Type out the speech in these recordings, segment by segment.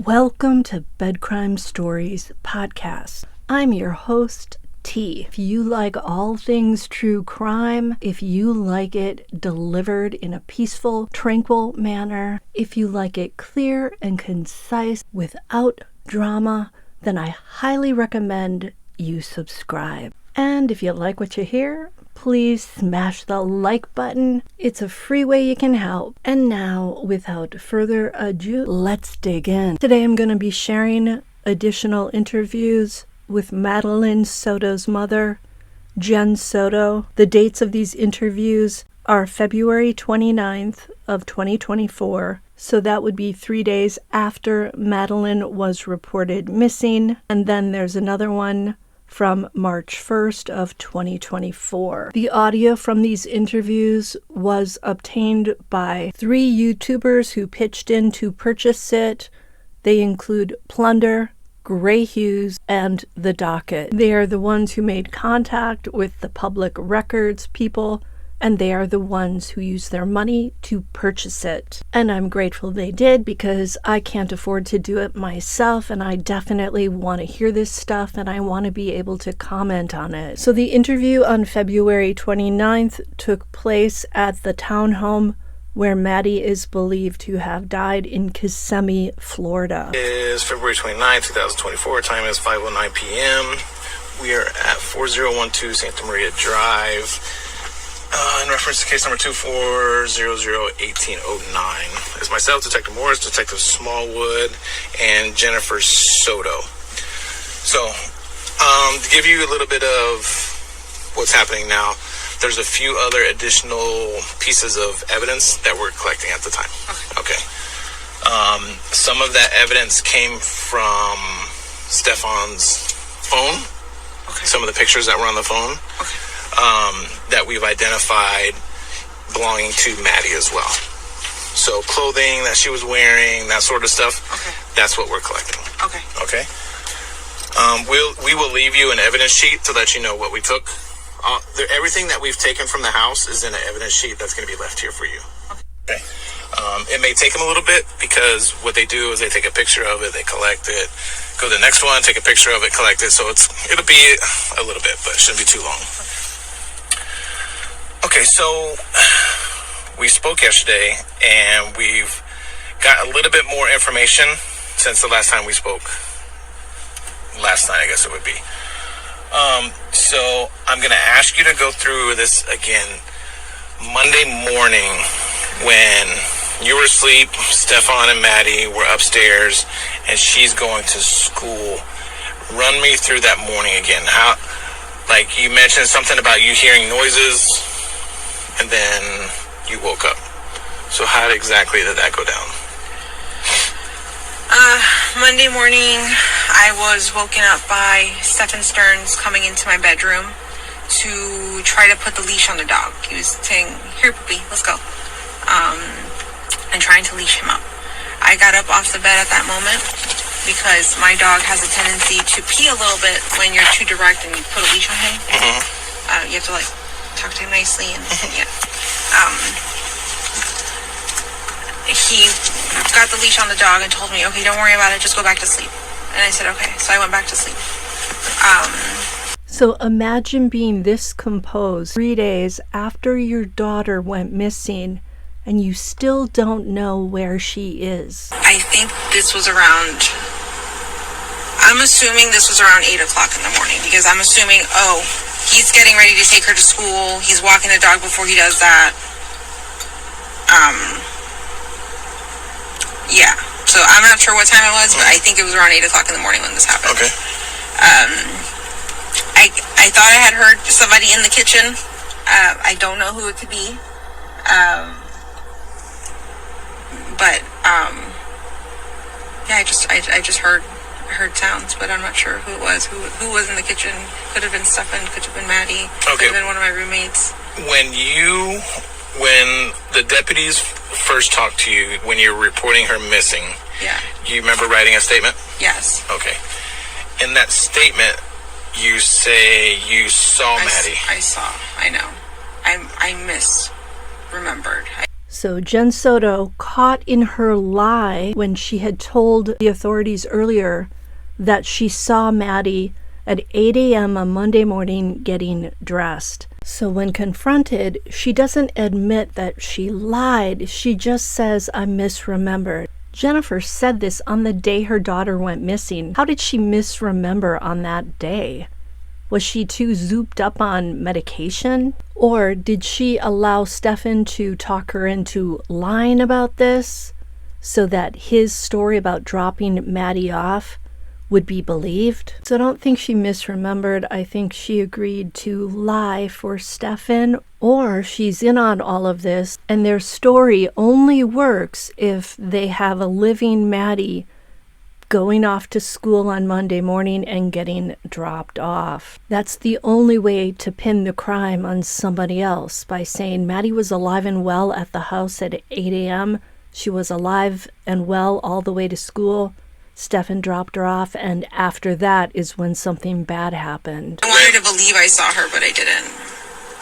Welcome to Bedcrime Stories podcast. I'm your host, T. If you like all things true crime, if you like it delivered in a peaceful, tranquil manner, if you like it clear and concise without drama, then I highly recommend you subscribe. And if you like what you hear, please smash the like button. It's a free way you can help. And now, without further ado, let's dig in. Today I'm going to be sharing additional interviews with Madeline Soto's mother, Jenn Soto. The dates of these interviews are February 29th of 2024. So that would be 3 days after Madeline was reported missing. And then there's another one from March 1st of 2024. The audio from these interviews was obtained by 3 YouTubers who pitched in to purchase it. They include Plunder, Gray Hughes, and the Docket. They are the ones who made contact with the public records people, and they are the ones who used their money to purchase it. And I'm grateful they did because I can't afford to do it myself, and I definitely want to hear this stuff and I want to be able to comment on it. So the interview on February 29th took place at the townhome where Maddie is believed to have died in Kissimmee, Florida. It is February 29th, 2024. Time is 5:09 p.m. We are at 4012 Santa Maria Drive. In reference to case number 24001809, it's myself, Detective Morris, Detective Smallwood, and Jennifer Soto. So, to give you a little bit of what's happening now, there's a few other additional pieces of evidence that we're collecting at the time. Okay. Some of that evidence came from Stephan's phone. Okay. Some of the pictures that were on the phone. Okay. That we've identified belonging to Maddie as well. So clothing that she was wearing, that sort of stuff. Okay. That's what we're collecting. Okay. Okay. We will leave you an evidence sheet to let you know what we took. Everything that we've taken from the house is in an evidence sheet that's going to be left here for you. Okay. It may take them a little bit because what they do is they take a picture of it, they collect it, go to the next one, take a picture of it, collect it. So it'll be a little bit, but it shouldn't be too long. Okay, so we spoke yesterday, and we've got a little bit more information since the last time we spoke. Last night, I guess it would be. So I'm going to ask you to go through this again. Monday morning, when you were asleep, Stephan and Maddie were upstairs, and she's going to school. Run me through that morning again. How, like you mentioned something about you hearing noises, and then you woke up. So how exactly did that go down? Monday morning, I was woken up by Stephan Sterns coming into my bedroom to try to put the leash on the dog. He was saying, "Here, puppy, let's go," and trying to leash him up. I got up off the bed at that moment because my dog has a tendency to pee a little bit when you're too direct and you put a leash on him. Mm-hmm. You have to talk to him nicely and yeah. He got the leash on the dog and told me, "Okay, don't worry about it, just go back to sleep." And I said, "Okay." So I went back to sleep. So imagine being this composed 3 days after your daughter went missing and you still don't know where she is. I think this was around, I'm assuming this was around 8 o'clock in the morning, because I'm assuming, he's getting ready to take her to school, he's walking the dog before he does that. Yeah, so I'm not sure what time it was, but I think it was around 8 o'clock in the morning when this happened. Okay. I thought I had heard somebody in the kitchen. I don't know who it could be. But yeah, I just heard sounds, but I'm not sure who it was. Who was in the kitchen? Could have been Stephan, could have been Maddie, okay. Could have been one of my roommates. When the deputies first talked to you when you were reporting her missing, yeah, you remember writing a statement? Yes. Okay. In that statement, you say you saw Maddie. I saw. I know. I misremembered. So Jenn Soto, caught in her lie when she had told the authorities earlier that she saw Maddie at 8 a.m. on Monday morning getting dressed. So when confronted, she doesn't admit that she lied. She just says, I misremembered. Jennifer said this on the day her daughter went missing. How did she misremember on that day? Was she too zooped up on medication? Or did she allow Stephan to talk her into lying about this so that his story about dropping Maddie off would be believed? So I don't think she misremembered. I think she agreed to lie for Stephan, or she's in on all of this, and their story only works if they have a living Maddie going off to school on Monday morning and getting dropped off. That's the only way to pin the crime on somebody else, by saying Maddie was alive and well at the house at 8 a.m. She was alive and well all the way to school. Stephan dropped her off, and after that is when something bad happened. I wanted to believe I saw her, but I didn't.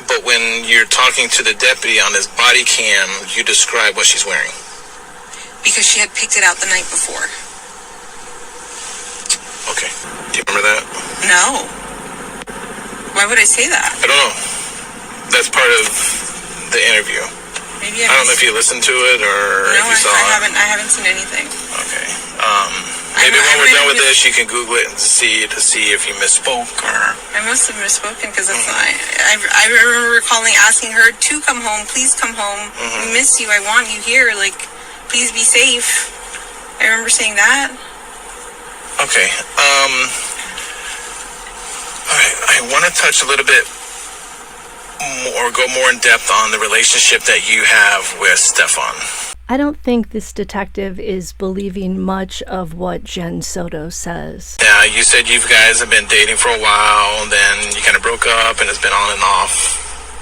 But when you're talking to the deputy on his body cam, you describe what she's wearing. Because she had picked it out the night before. Okay. Do you remember that? No. Why would I say that? I don't know. That's part of the interview. Maybe I don't know if you listened to it or if you saw it. I haven't seen anything. Okay. Maybe when we're done with this, you can Google it and see if you misspoke or. I must have misspoken because it's not. I remember asking her to come home. Please come home. I miss you. I want you here. Like, please be safe. I remember saying that. Okay. All right. I want to touch a little bit more, go more in depth on the relationship that you have with Stephan. I don't think this detective is believing much of what Jenn Soto says. Yeah, you said you guys have been dating for a while, and then you kind of broke up, and it's been on and off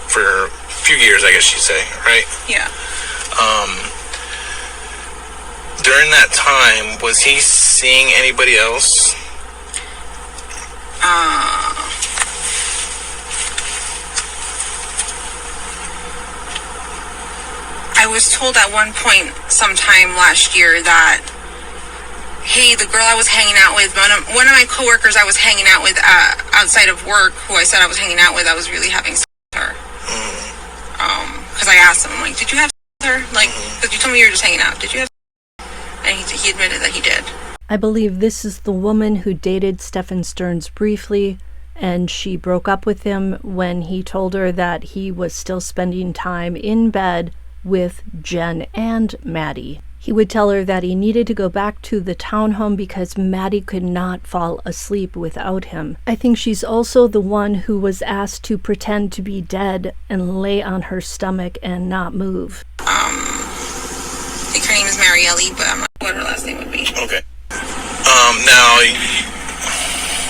for a few years, I guess you'd say, right? Yeah. During that time, was he seeing anybody else? I was told at one point sometime last year that, hey, the girl I was hanging out with, one of my coworkers I was hanging out with outside of work, who I said I was hanging out with, I was really having sex with her. Because I asked him, I'm like, did you have sex with her? Like, because you told me you were just hanging out. Did you have sex with her? And he admitted that he did. I believe this is the woman who dated Stephan Sterns briefly, and she broke up with him when he told her that he was still spending time in bed with Jenn and Maddie. He would tell her that he needed to go back to the townhome because Maddie could not fall asleep without him. I think she's also the one who was asked to pretend to be dead and lay on her stomach and not move. I think her name is Marielle, but I'm not sure what her last name would be. Okay. Now,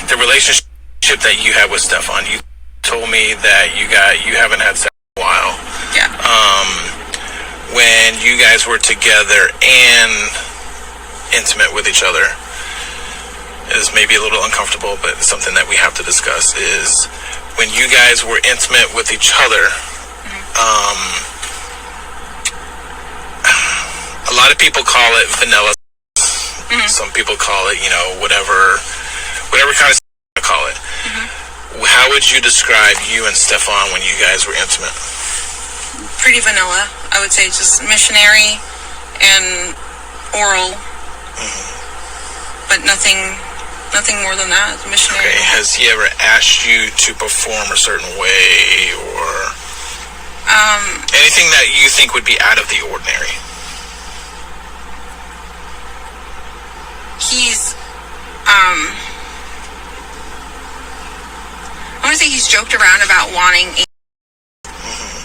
the relationship that you had with Stephan, you told me that you haven't had sex in a while. Yeah. When you guys were together and intimate with each other, is maybe a little uncomfortable, but something that we have to discuss is when you guys were intimate with each other, a lot of people call it vanilla. Some people call it, whatever kind of you call it. How would you describe you and Stephan when you guys were intimate? Pretty vanilla. I would say just missionary and oral, but nothing more than that. Missionary. Okay. Has he ever asked you to perform a certain way, or anything that you think would be out of the ordinary? He's I want to say he's joked around about wanting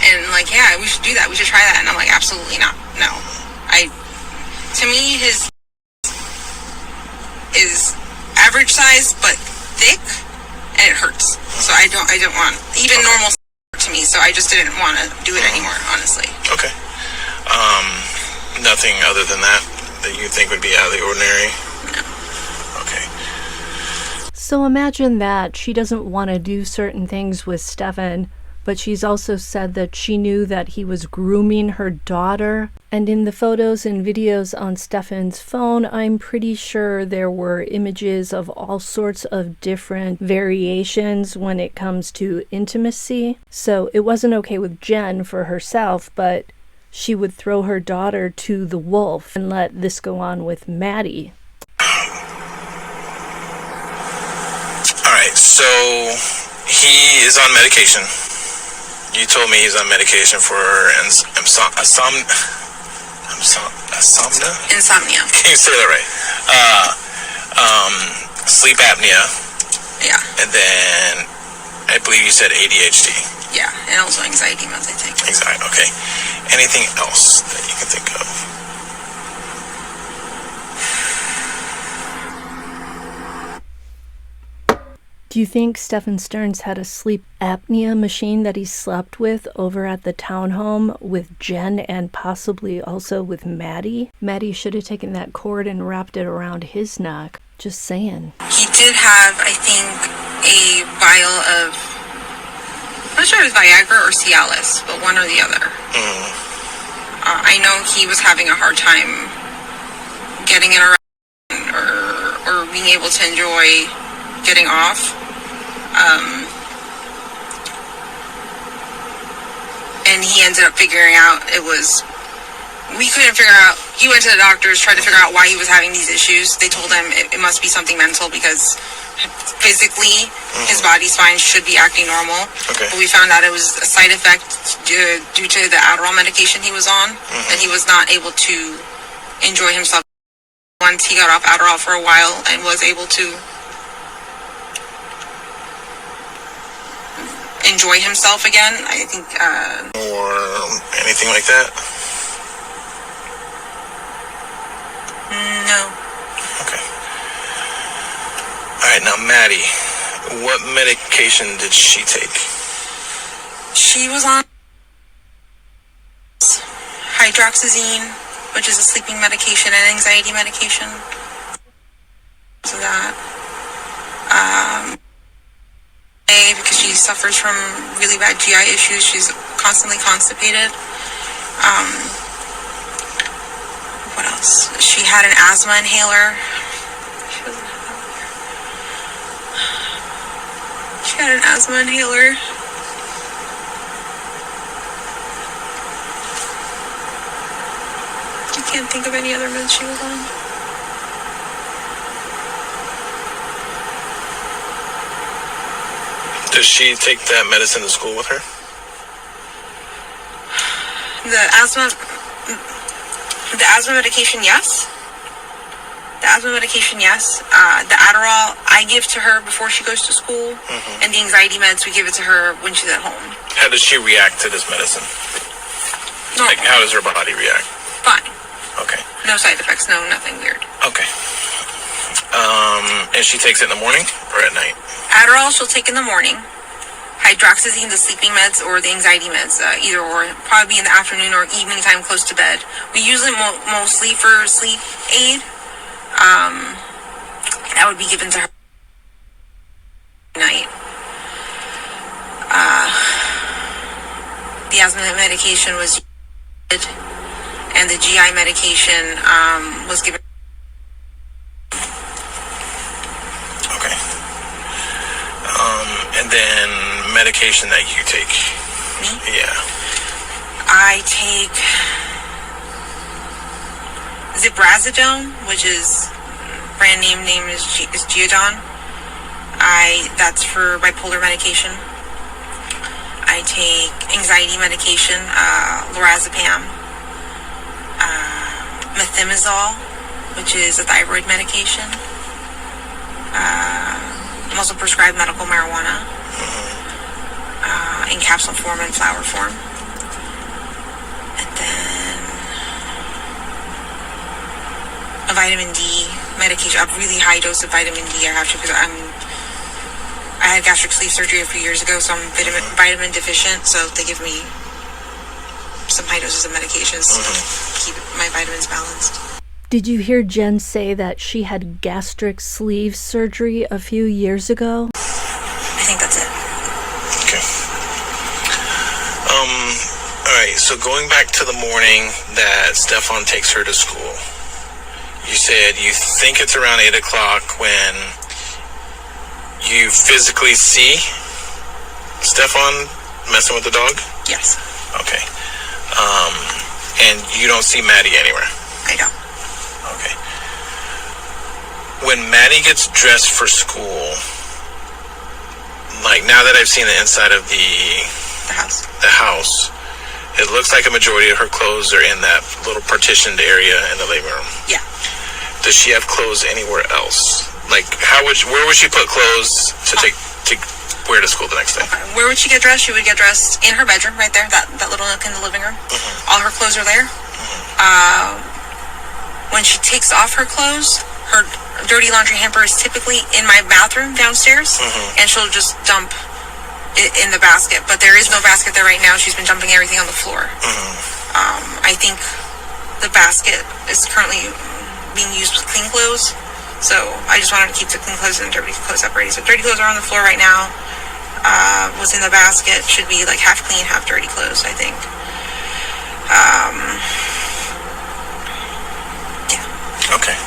and like, yeah, we should do that, we should try that, and I'm like, absolutely not. No. To me, his is average size but thick, and it hurts. So I don't want even normal to me, so I just didn't want to do it anymore, honestly. Okay. Nothing other than that you think would be out of the ordinary? No. Okay. So imagine that she doesn't want to do certain things with Stephan, But she's also said that she knew that he was grooming her daughter. And in the photos and videos on Stephan's phone, I'm pretty sure there were images of all sorts of different variations when it comes to intimacy. So it wasn't okay with Jenn for herself, but she would throw her daughter to the wolf and let this go on with Maddie. Alright, so he is on medication. You told me he's on medication for insomnia. Can you say that right? Sleep apnea. Yeah. And then I believe you said ADHD. Yeah, and also anxiety meds, I think. Anxiety, okay. Anything else that you can think of? Do you think Stephan Sterns had a sleep apnea machine that he slept with over at the townhome with Jenn and possibly also with Maddie? Maddie should have taken that cord and wrapped it around his neck. Just saying. He did have, I think, a vial of, I'm not sure if it was Viagra or Cialis, but one or the other. I know he was having a hard time getting it around or being able to enjoy getting off. And he ended up figuring out we couldn't figure out, he went to the doctors, tried to figure out why he was having these issues. They told him it must be something mental because physically his body spine should be acting normal. Okay. But we found out it was a side effect due to the Adderall medication he was on, that he was not able to enjoy himself. Once he got off Adderall for a while and was able to enjoy himself again, I think. Or anything like that? No. Okay. Alright, now Maddie, what medication did she take? She was on hydroxyzine, which is a sleeping medication and anxiety medication. So that. Because she suffers from really bad GI issues. She's constantly constipated. What else? She had an asthma inhaler. She had an asthma inhaler. I can't think of any other meds she was on. Does she take that medicine to school with her? The asthma medication, yes. The Adderall I give to her before she goes to school, and the anxiety meds we give it to her when she's at home. How does she react to this medicine? Normal. Like, how does her body react? Fine. Okay. No side effects, nothing weird. Okay. And she takes it in the morning or at night? Adderall she'll take in the morning. Hydroxyzine, the sleeping meds, or the anxiety meds, either or. Probably in the afternoon or evening time close to bed. We use it mostly for sleep aid. That would be given to her at night. The asthma medication was used, and the GI medication was given. Okay. And then medication that you take. Me? Yeah. I take Ziprazidone, which is brand name is Geodon. That's for bipolar medication. I take anxiety medication, lorazepam, methimazole, which is a thyroid medication. I'm also prescribed medical marijuana in capsule form and flower form. And then a vitamin D medication, a really high dose of vitamin D I have to, because I had gastric sleeve surgery a few years ago, so I'm vitamin deficient, so they give me some high doses of medications to keep my vitamins balanced. Did you hear Jenn say that she had gastric sleeve surgery a few years ago? I think that's it. Okay. All right, so going back to the morning that Stephan takes her to school, you said you think it's around 8 o'clock when you physically see Stephan messing with the dog? Yes. Okay. And you don't see Maddie anywhere? I don't. Okay. When Maddie gets dressed for school, like now that I've seen the inside of the house, it looks like a majority of her clothes are in that little partitioned area in the living room. Yeah. Does she have clothes anywhere else? Like, where would she put clothes to wear to school the next day? Okay. Where would she get dressed? She would get dressed in her bedroom, right there, that little nook in the living room. Mm-hmm. All her clothes are there. Mm-hmm. When she takes off her clothes, her dirty laundry hamper is typically in my bathroom downstairs, mm-hmm. and she'll just dump it in the basket. But there is no basket there right now. She's been dumping everything on the floor. Mm-hmm. I think the basket is currently being used with clean clothes. So I just wanted to keep the clean clothes and dirty clothes separated. So dirty clothes are on the floor right now. What's in the basket should be like half clean, half dirty clothes, I think. Yeah. Okay.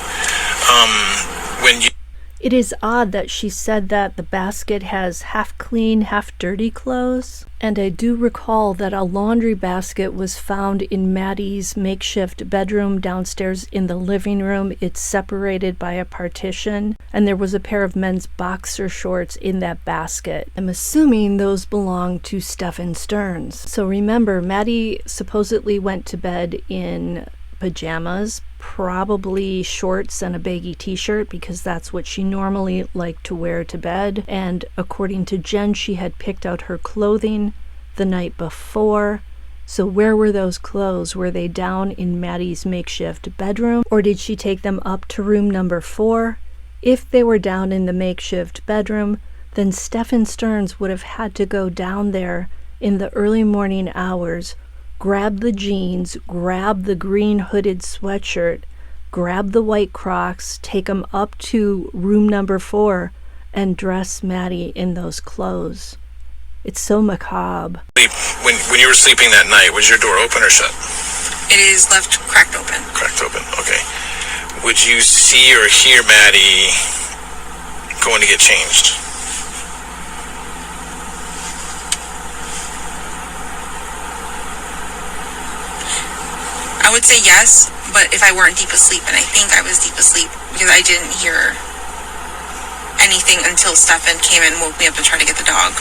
It is odd that she said that the basket has half clean, half dirty clothes. And I do recall that a laundry basket was found in Maddie's makeshift bedroom downstairs in the living room. It's separated by a partition, and there was a pair of men's boxer shorts in that basket. I'm assuming those belong to Stephan Sterns. So remember, Maddie supposedly went to bed in pajamas, probably shorts and a baggy t-shirt, because that's what she normally liked to wear to bed. And according to Jenn, she had picked out her clothing the night before. So where were those clothes? Were they down in Maddie's makeshift bedroom, or did she take them up to room number 4? If they were down in the makeshift bedroom, then Stephan Sterns would have had to go down there in the early morning hours, grab the jeans, grab the green hooded sweatshirt, grab the white Crocs, take them up to room number 4, and dress Maddie in those clothes. It's so macabre. When you were sleeping that night, was your door open or shut? It is left cracked open. Cracked open, okay. Would you see or hear Maddie going to get changed? I would say yes, but if I weren't deep asleep, and I think I was deep asleep because I didn't hear anything until Stephan came and woke me up to try to get the dog.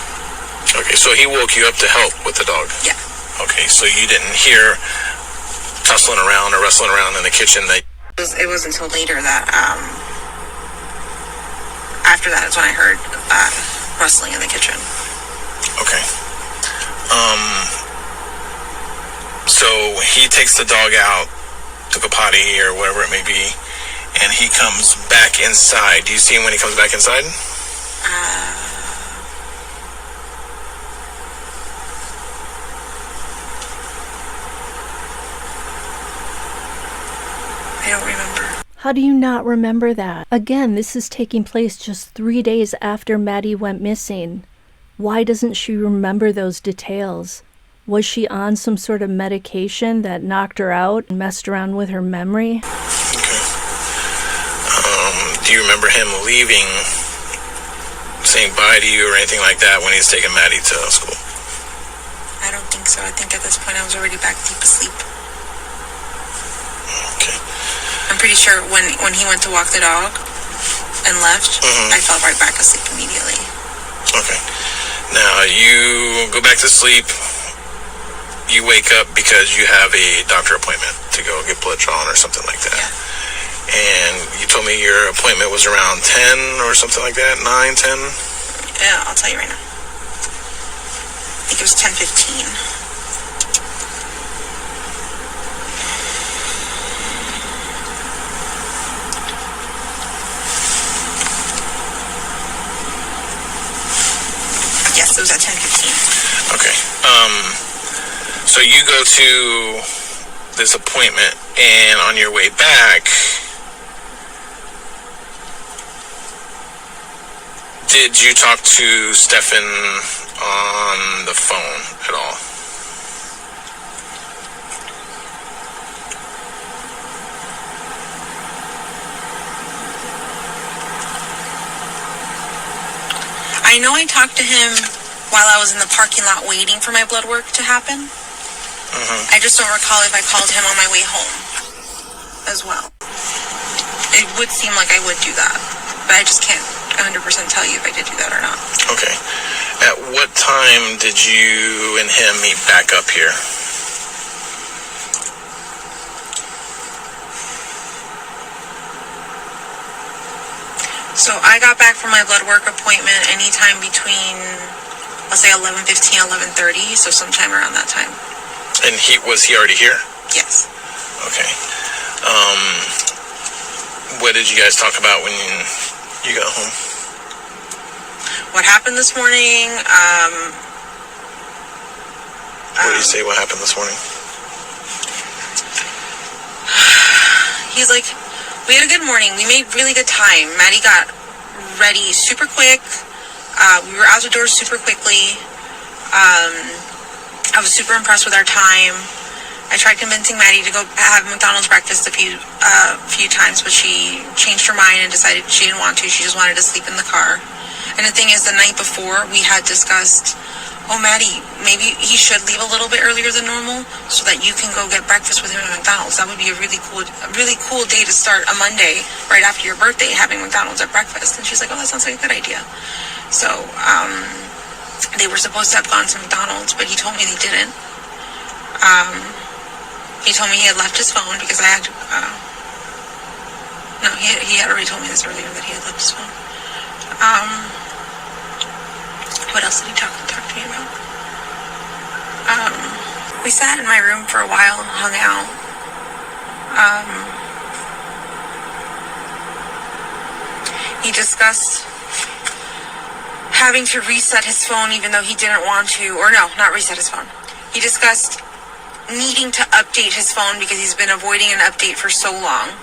Okay, so he woke you up to help with the dog? Yeah. Okay, so you didn't hear tussling around or wrestling around in the kitchen? It was until later that, after that is when I heard rustling in the kitchen. Okay. So he takes the dog out to go potty or whatever it may be, and he comes back inside. Do you see him when he comes back inside? I don't remember. How do you not remember that? Again, this is taking place just 3 days after Maddie went missing. Why doesn't she remember those details? Was she on some sort of medication that knocked her out and messed around with her memory? Okay. Do you remember him leaving, saying bye to you or anything like that when he's taking Maddie to school? I don't think so. I think at this point I was already back deep asleep. Okay. I'm pretty sure when he went to walk the dog and left, I fell right back asleep immediately. Okay. Now you go back to sleep. You wake up because you have a doctor appointment to go get blood drawn or something like that. Yeah. And you told me your appointment was around 10 or something like that, 9, 10? Yeah, I'll tell you right now. I think it was 10:15. Yes, it was at 10:15. Okay. So you go to this appointment, and on your way back, did you talk to Stephan on the phone at all? I know I talked to him while I was in the parking lot waiting for my blood work to happen. I just don't recall if I called him on my way home as well. It would seem like I would do that, but I just can't 100% tell you if I did do that or not. Okay. At what time did you and him meet back up here? So I got back from my blood work appointment anytime between, I'll say 11:15, 11:30, so sometime around that time. And was he already here? Yes. Okay. What did you guys talk about when you got home? What happened this morning? What did you say? What happened this morning? He's like, we had a good morning. We made really good time. Maddie got ready super quick. We were out the door super quickly. I was super impressed with our time. I tried convincing Maddie to go have McDonald's breakfast a few times, but she changed her mind and decided she didn't want to. She just wanted to sleep in the car. And the thing is, the night before, we had discussed, oh, Maddie, maybe he should leave a little bit earlier than normal so that you can go get breakfast with him at McDonald's. That would be a really cool day to start a Monday right after your birthday, having McDonald's at breakfast. And she's like, oh, that sounds like a good idea. So, they were supposed to have gone to McDonald's, but he told me they didn't. He told me he had left his phone because I had he had already told me this earlier that he had left his phone. What else did he talk to me about? We sat in my room for a while and hung out. He discussed having to reset his phone even though he didn't want to, or no, not reset his phone. He discussed needing to update his phone because he's been avoiding an update for so long.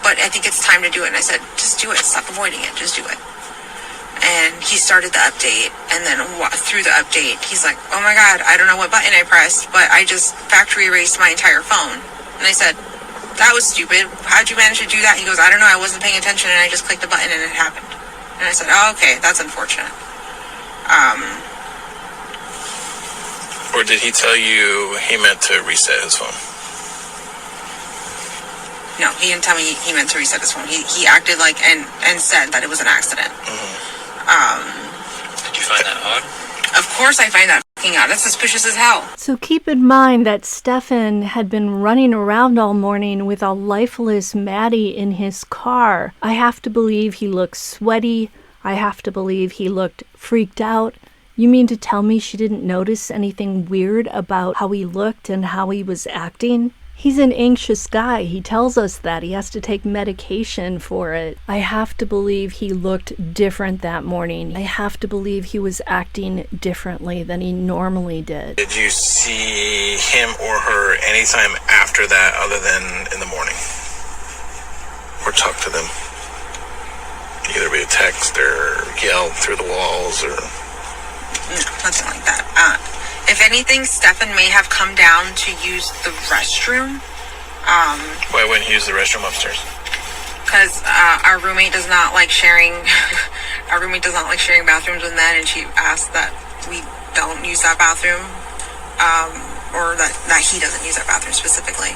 But I think it's time to do it. And I said, just do it. Stop avoiding it. Just do it. And he started the update, and then through the update, he's like, oh my God, I don't know what button I pressed, but I just factory erased my entire phone. And I said, that was stupid. How'd you manage to do that? He goes, I don't know. I wasn't paying attention, and I just clicked the button, and it happened. And I said, oh, okay, that's unfortunate. Or did he tell you he meant to reset his phone? No, he didn't tell me he meant to reset his phone. He acted like and said that it was an accident. Did you find that odd? Of course I find that fucking odd. That's suspicious as hell. So keep in mind that Stephan had been running around all morning with a lifeless Maddie in his car. I have to believe he looked sweaty. I have to believe he looked freaked out. You mean to tell me she didn't notice anything weird about how he looked and how he was acting? He's an anxious guy. He tells us that. He has to take medication for it. I have to believe he looked different that morning. I have to believe he was acting differently than he normally did. Did you see him or her anytime after that other than in the morning? Or talk to them? Either via text or yell through the walls or... No, nothing like that. If anything, Stephan may have come down to use the restroom. Why wouldn't he use the restroom upstairs? Because our roommate does not like sharing. Our roommate does not like sharing bathrooms with men, and she asked that we don't use that bathroom, or that he doesn't use that bathroom specifically.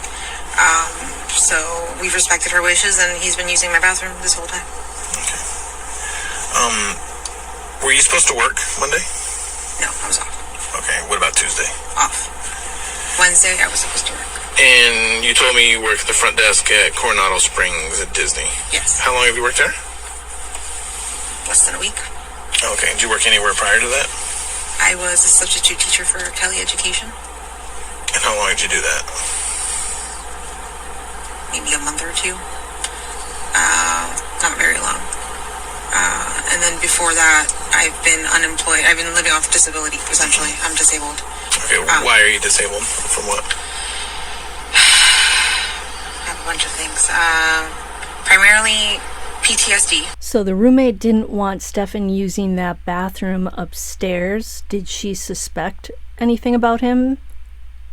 So we've respected her wishes, and he's been using my bathroom this whole time. Okay. Were you supposed to work Monday? No, I was off. Okay, what about Tuesday? Off. Wednesday, I was supposed to work. And you told me you work at the front desk at Coronado Springs at Disney. Yes. How long have you worked there? Less than a week. Okay, did you work anywhere prior to that? I was a substitute teacher for Kelly Education. And how long did you do that? Maybe a month or two. Not very long. And then before that, I've been unemployed. I've been living off disability, essentially. I'm disabled. Okay, why are you disabled? From what? I have a bunch of things. Primarily PTSD. So the roommate didn't want Stephan using that bathroom upstairs. Did she suspect anything about him?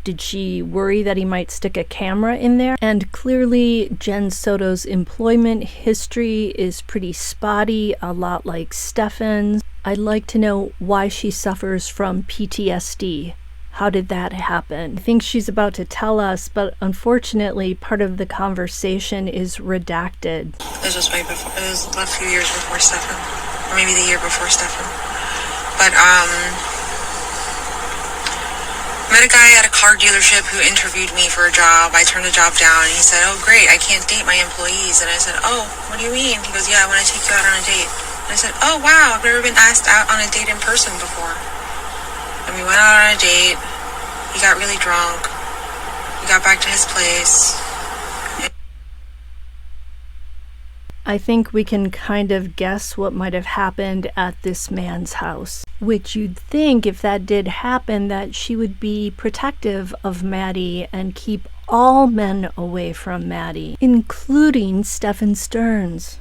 Did she worry that he might stick a camera in there? And clearly, Jenn Soto's employment history is pretty spotty, a lot like Stephan's. I'd like to know why she suffers from PTSD. How did that happen? I think she's about to tell us, but unfortunately, part of the conversation is redacted. This was way before, it was a few years before Stephan, or maybe the year before Stephan. But, met a guy at a car dealership who interviewed me for a job. I turned the job down, and he said, "Oh, great, I can't date my employees." And I said, "Oh, what do you mean?" He goes, "Yeah, I want to take you out on a date." And I said, "Oh, wow, I've never been asked out on a date in person before." And we went out on a date. He got really drunk. We got back to his place. I think we can kind of guess what might have happened at this man's house. Which you'd think, if that did happen, that she would be protective of Maddie and keep all men away from Maddie, including Stephan Sterns.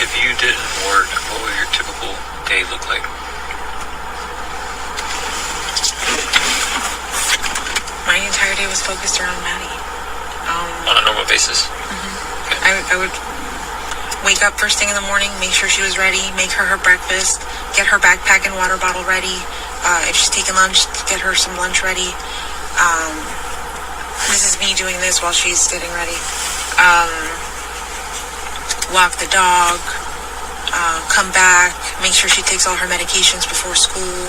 If you didn't work, what would your typical day look like? My entire day was focused around Maddie. On a normal basis? Mm-hmm. Okay. I would wake up first thing in the morning, make sure she was ready, make her breakfast, get her backpack and water bottle ready. If she's taking lunch, get her some lunch ready. This is me doing this while she's getting ready. Walk the dog, come back, make sure she takes all her medications before school,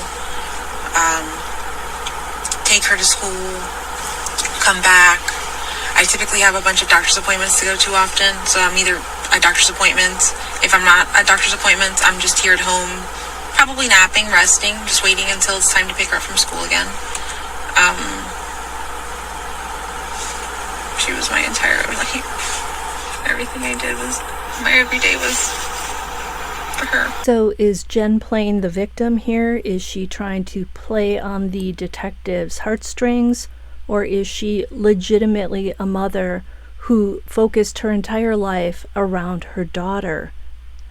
take her to school, come back. I typically have a bunch of doctor's appointments to go to often, so I'm either at doctor's appointments. If I'm not at doctor's appointments, I'm just here at home, probably napping, resting, just waiting until it's time to pick her up from school again. She was my entire life. Everything I did was, my everyday was for her. So is Jenn playing the victim here? Is she trying to play on the detective's heartstrings? Or is she legitimately a mother who focused her entire life around her daughter?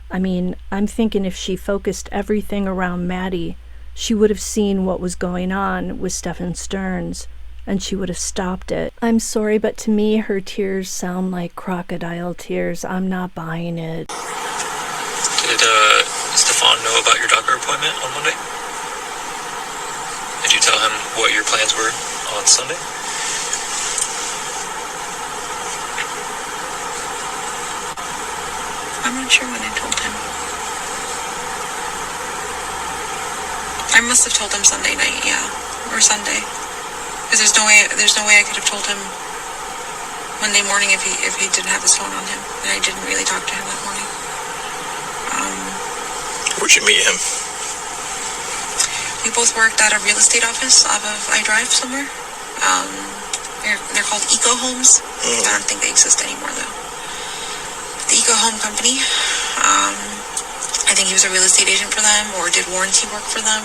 I mean, I'm thinking if she focused everything around Maddie, she would have seen what was going on with Stephan Sterns, and she would have stopped it. I'm sorry, but to me, her tears sound like crocodile tears. I'm not buying it. Did Stephan know about your doctor appointment on Monday? Did you tell him what your plans were on Sunday? I'm not sure when I told him. I must have told him Sunday night, yeah, or Sunday. Because there's no way I could have told him Monday morning if he didn't have his phone on him, and I didn't really talk to him that morning. Where'd you meet him? We both worked at a real estate office off of iDrive somewhere. They're called Eco Homes. I don't think they exist anymore though. The Eco Home Company. I think he was a real estate agent for them or did warranty work for them,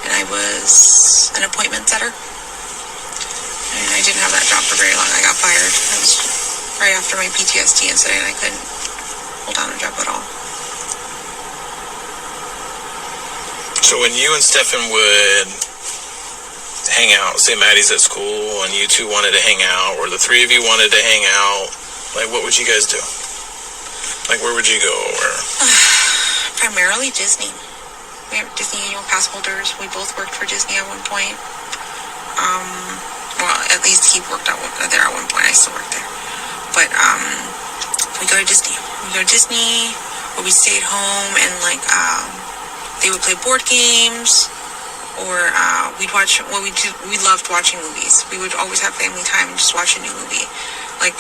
and I was an appointment setter. And I didn't have that job for very long. I got fired. It was right after my PTSD incident. I couldn't hold down a job at all. So when you and Stephan would hang out, say Maddie's at school and you two wanted to hang out, or the three of you wanted to hang out, like what would you guys do? Like where would you go? Or primarily Disney. We have Disney annual pass holders. We both worked for Disney at one point. Well, at least he worked there at one point. I still work there. But we go to Disney. Or we stay at home and they would play board games, or we'd watch. Well, we loved watching movies. We would always have family time and just watch a new movie. Like,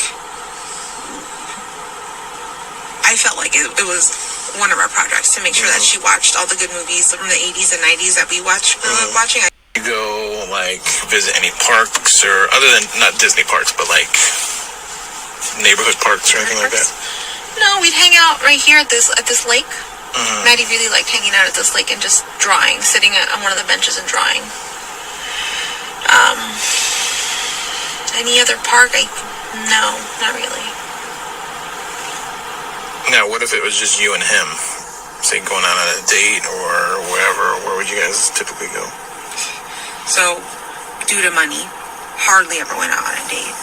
I felt like it was one of our projects to make sure that she watched all the good movies from the 80s and 90s that we watched. Watching. you go like visit any parks, or other than not Disney parks, but like neighborhood parks or anything like that? No, we'd hang out right here at this lake. Maddie really liked hanging out at this lake and just drawing, sitting on one of the benches and drawing. Any other park? No, not really. Now, what if it was just you and him? Say going out on a date or wherever, where would you guys typically go? So, due to money, hardly ever went out on a date.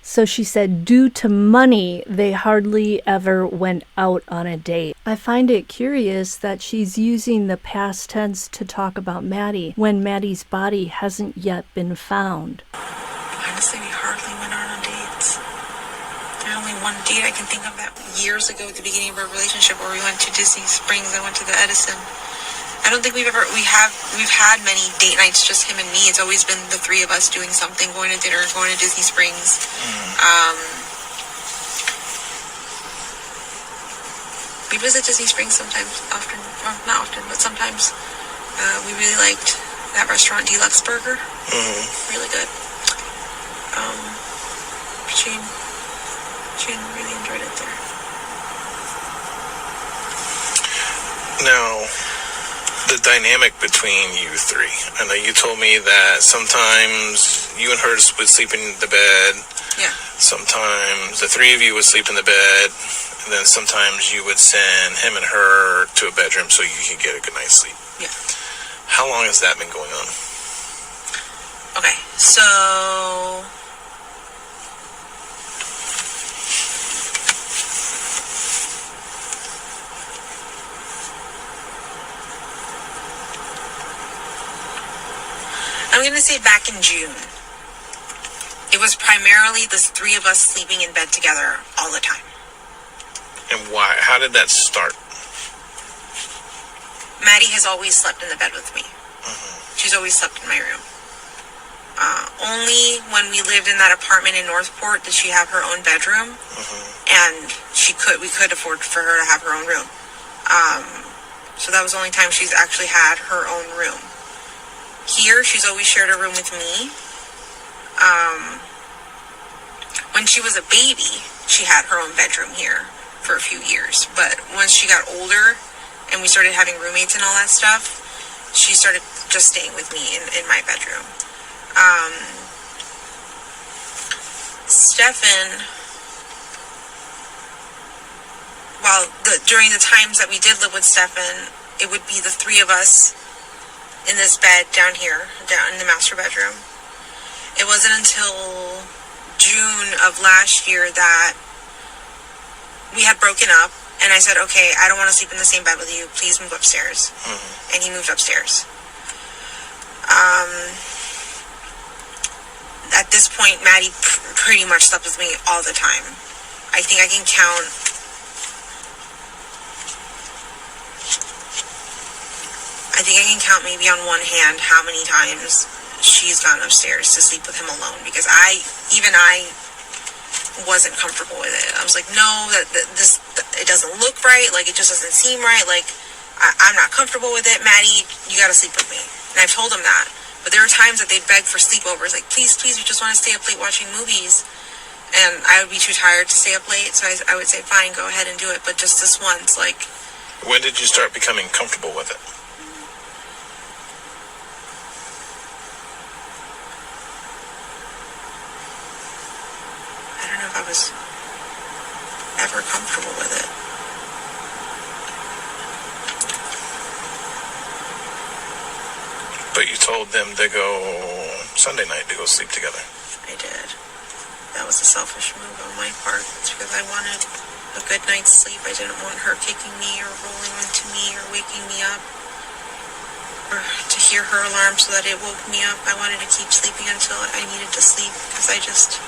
So she said due to money, they hardly ever went out on a date. I find it curious that she's using the past tense to talk about Maddie when Maddie's body hasn't yet been found. Honestly, we hardly went out on dates. There's only one date I can think of that years ago at the beginning of our relationship where we went to Disney Springs. I went to the Edison. I don't think we've had many date nights, just him and me. It's always been the three of us doing something, going to dinner, going to Disney Springs. We visit Disney Springs sometimes, often, well, not often, but sometimes. We really liked that restaurant, Deluxe Burger. Really good. Jane really enjoyed it there. Now, the dynamic between you three. I know you told me that sometimes you and her would sleep in the bed. Yeah. Sometimes the three of you would sleep in the bed. And then sometimes you would send him and her to a bedroom so you could get a good night's sleep. Yeah. How long has that been going on? Okay, so... I'm going to say back in June. It was primarily the three of us sleeping in bed together all the time. And why? How did that start? Maddie has always slept in the bed with me. She's always slept in my room. Only when we lived in that apartment in Northport did she have her own bedroom. And we could afford for her to have her own room. So that was the only time she's actually had her own room. Here, she's always shared a room with me. When she was a baby, she had her own bedroom here for a few years. But once she got older and we started having roommates and all that stuff, she started just staying with me in my bedroom. Stephan, during the times that we did live with Stephan, it would be the three of us in this bed down here, down in the master bedroom. It wasn't until June of last year that we had broken up, and I said, okay, I don't want to sleep in the same bed with you. Please move upstairs. And he moved upstairs. At this point, Maddie pretty much slept with me all the time. I think I can count maybe on one hand how many times she's gone upstairs to sleep with him alone, because I wasn't comfortable with it. I was like, no, this it doesn't look right. Like, it just doesn't seem right. Like, I'm not comfortable with it. Maddie, you gotta sleep with me. And I've told him that. But there were times that they'd beg for sleepovers. Like, please, we just want to stay up late watching movies. And I would be too tired to stay up late. So I would say, fine, go ahead and do it. But just this once, like... When did you start becoming comfortable with it? I don't know if I was ever comfortable with it. But you told them to go Sunday night to go sleep together. I did. That was a selfish move on my part. It's because I wanted a good night's sleep. I didn't want her kicking me or rolling into me or waking me up, or to hear her alarm so that it woke me up. I wanted to keep sleeping until I needed to sleep, because I just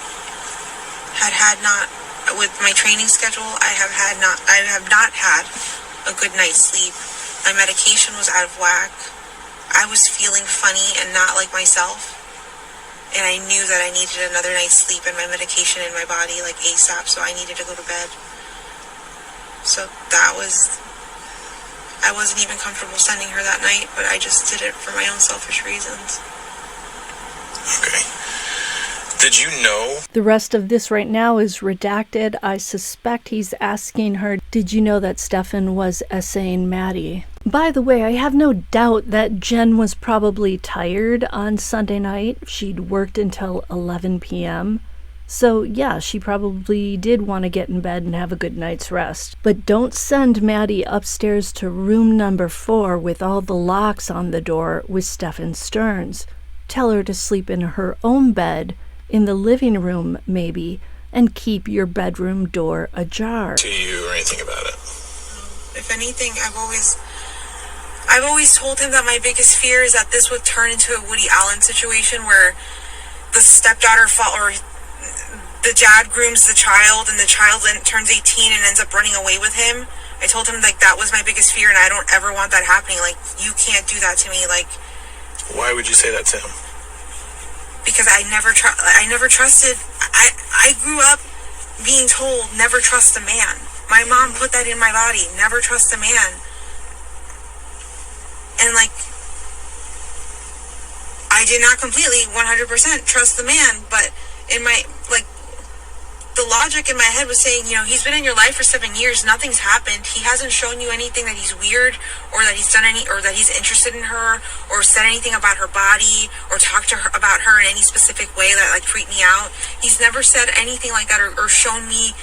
had not, with my training schedule, I have not had a good night's sleep. My medication was out of whack. I was feeling funny and not like myself. And I knew that I needed another night's sleep and my medication in my body, like ASAP, so I needed to go to bed. So I wasn't even comfortable sending her that night, but I just did it for my own selfish reasons. Okay. Did you know? The rest of this right now is redacted. I suspect he's asking her, did you know that Stephan was SAing Maddie? By the way, I have no doubt that Jenn was probably tired on Sunday night. She'd worked until 11 p.m. So yeah, she probably did want to get in bed and have a good night's rest. But don't send Maddie upstairs to room number 4 with all the locks on the door with Stephan Sterns. Tell her to sleep in her own bed in the living room, maybe, and keep your bedroom door ajar. To you or anything about it? If anything, I've always told him that my biggest fear is that this would turn into a Woody Allen situation where the stepdaughter or the dad grooms the child and the child turns 18 and ends up running away with him. I told him like that was my biggest fear and I don't ever want that happening. Like, you can't do that to me. Like, why would you say that to him? Because I never trusted. I grew up being told never trust a man. My mom put that in my body, never trust a man. And like, I did not completely 100% trust the man, but in my, like, the logic in my head was saying, you know, he's been in your life for 7 years, nothing's happened, he hasn't shown you anything that he's weird, or that he's done or that he's interested in her, or said anything about her body, or talked to her about her in any specific way that like freaked me out. He's never said anything like that, or shown me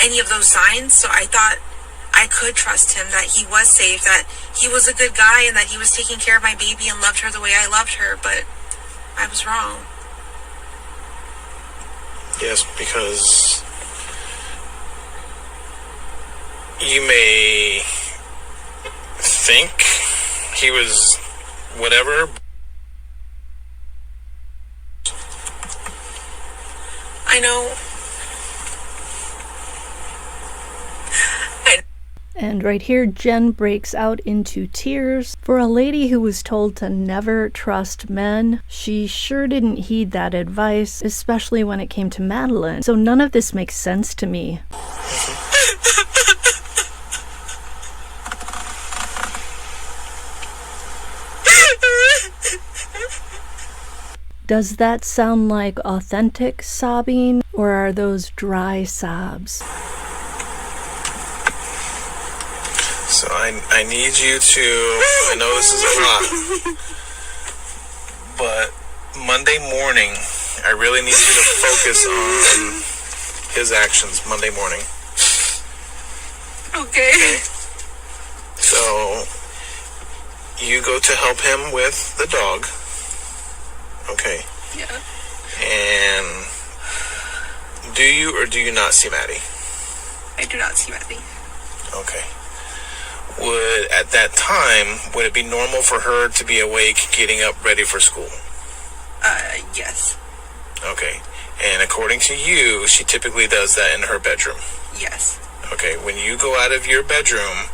any of those signs, so I thought I could trust him, that he was safe, that he was a good guy, and that he was taking care of my baby and loved her the way I loved her, but I was wrong. Yes, because you may think he was whatever. I know. And right here, Jenn breaks out into tears. For a lady who was told to never trust men, she sure didn't heed that advice, especially when it came to Madeline. So none of this makes sense to me. Does that sound like authentic sobbing, or are those dry sobs? So I need you to, I know this is a lot, but Monday morning, I really need you to focus on his actions Monday morning. Okay. So you go to help him with the dog. Okay. Yeah. And do you or do you not see Maddie? I do not see Maddie. Okay. At that time, would it be normal for her to be awake, getting up, ready for school? Yes. Okay. And according to you, she typically does that in her bedroom? Yes. Okay. When you go out of your bedroom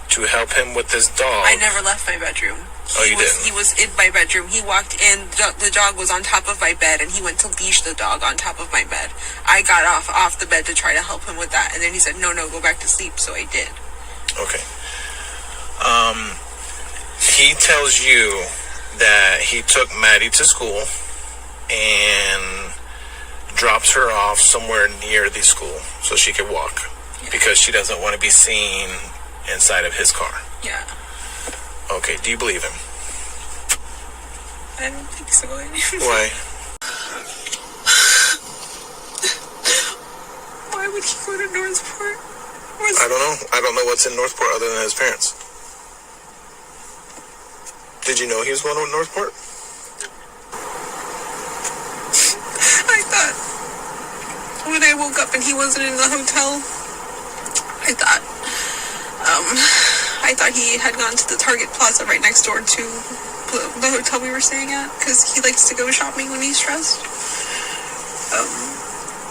to help him with this dog... I never left my bedroom. You didn't? He was in my bedroom. He walked in, the dog was on top of my bed, and he went to leash the dog on top of my bed. I got off the bed to try to help him with that, and then he said, no, go back to sleep, so I did. Okay. He tells you that he took Maddie to school and drops her off somewhere near the school so she could walk, because she doesn't want to be seen inside of his car. Yeah. Okay, do you believe him? I don't think so. Why? Why would he go to Northport? I don't know. I don't know what's in Northport other than his parents. Did you know he was going to Northport? I thought when I woke up and he wasn't in the hotel, I thought he had gone to the Target Plaza right next door to the hotel we were staying at, because he likes to go shopping when he's stressed.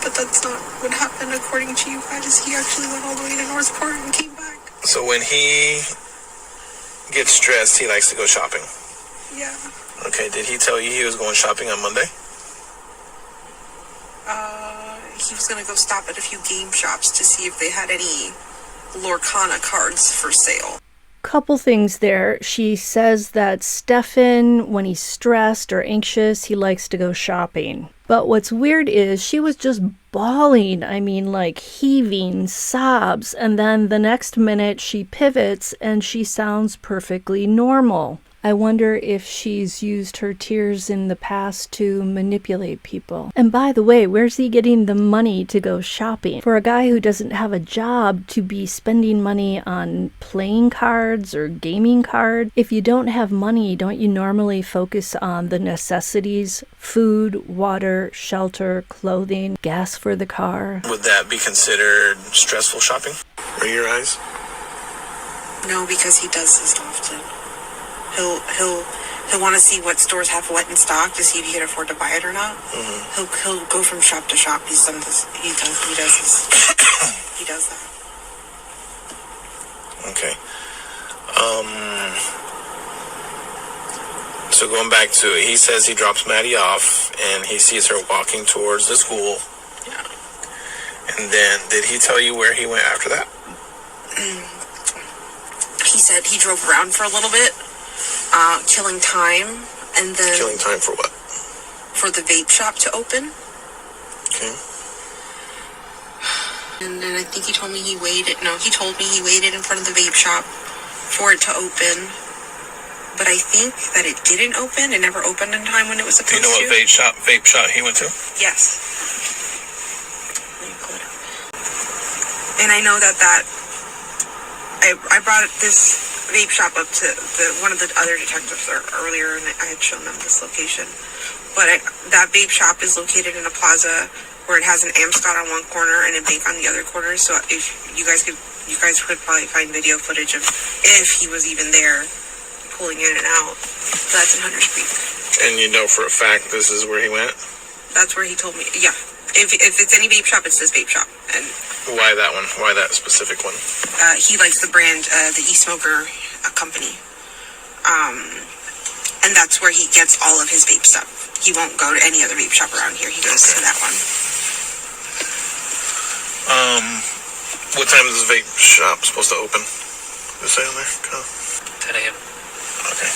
But that's not what happened according to you guys. He actually went all the way to Northport and came back. So when he gets stressed, he likes to go shopping? Yeah. Okay, did he tell you he was going shopping on Monday? He was going to go stop at a few game shops to see if they had any Lorcana cards for sale. Couple things there. She says that Stephan, when he's stressed or anxious, he likes to go shopping. But what's weird is she was just bawling. I mean, like heaving sobs. And then the next minute she pivots and she sounds perfectly normal. I wonder if she's used her tears in the past to manipulate people. And by the way, where's he getting the money to go shopping? For a guy who doesn't have a job to be spending money on playing cards or gaming cards, if you don't have money, don't you normally focus on the necessities? Food, water, shelter, clothing, gas for the car? Would that be considered stressful shopping? Are your eyes? No, because he does this often. He'll want to see what stores have what in stock to see if he can afford to buy it or not. Mm-hmm. He'll go from shop to shop. He's done this. He does this. He does that. Okay. So going back to it, he says he drops Maddie off and he sees her walking towards the school. Yeah. And then, did he tell you where he went after that? He said he drove around for a little bit, killing time, and then... Killing time for what? For the vape shop to open. Okay. And then I think he told me he waited in front of the vape shop for it to open. But I think that it didn't open. It never opened in time when it was supposed to. Do you know what vape shop he went to? Yes. And I know that I brought this vape shop up to one of the other detectives earlier, and I had shown them this location. But that vape shop is located in a plaza where it has an Amscot on one corner and a bank on the other corner. So if you guys could probably find video footage of if he was even there, pulling in and out. So that's in Hunter's Creek. And you know for a fact this is where he went? That's where he told me. Yeah. If it's any vape shop, it's this vape shop. And why that one? Why that specific one? He likes the brand, the e-smoker company. And that's where he gets all of his vape stuff. He won't go to any other vape shop around here. He goes to that one. What time is the vape shop supposed to open? Does it say on there? 10 a.m. Okay.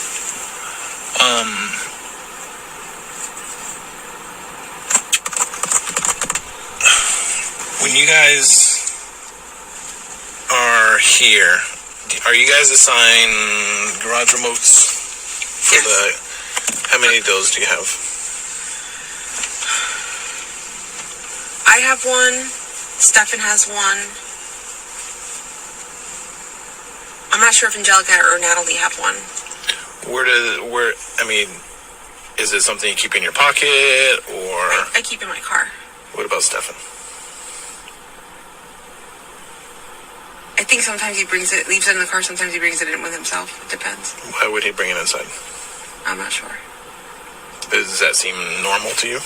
When you guys are here, are you guys assigned garage remotes for Yes. how many of those do you have? I have one. Stephan has one. I'm not sure if Angelica or Natalie have one. Is it something you keep in your pocket, or? I keep in my car. What about Stephan? I think sometimes he leaves it in the car, sometimes he brings it in with himself. It depends. Why would he bring it inside? I'm not sure. Does that seem normal to you?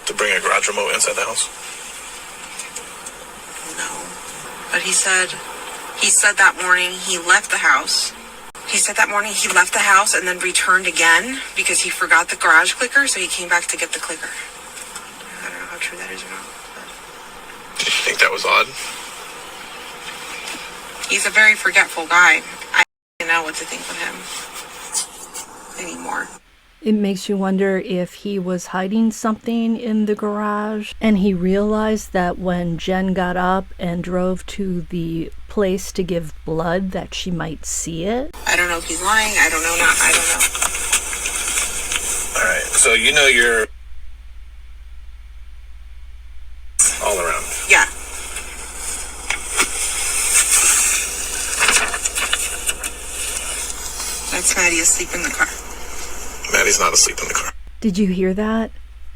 To bring a garage remote inside the house? No. But he said that morning he left the house. He said that morning he left the house and then returned again because he forgot the garage clicker, so he came back to get the clicker. I don't know how true that is or not. Did you think that was odd? He's a very forgetful guy. I don't know what to think of him anymore. It makes you wonder if he was hiding something in the garage and he realized that when Jenn got up and drove to the place to give blood that she might see it. I don't know if he's lying. I don't know. All right, so you know you're all around. Yeah. That's Maddie asleep in the car. Maddie's not asleep in the car. Did you hear that?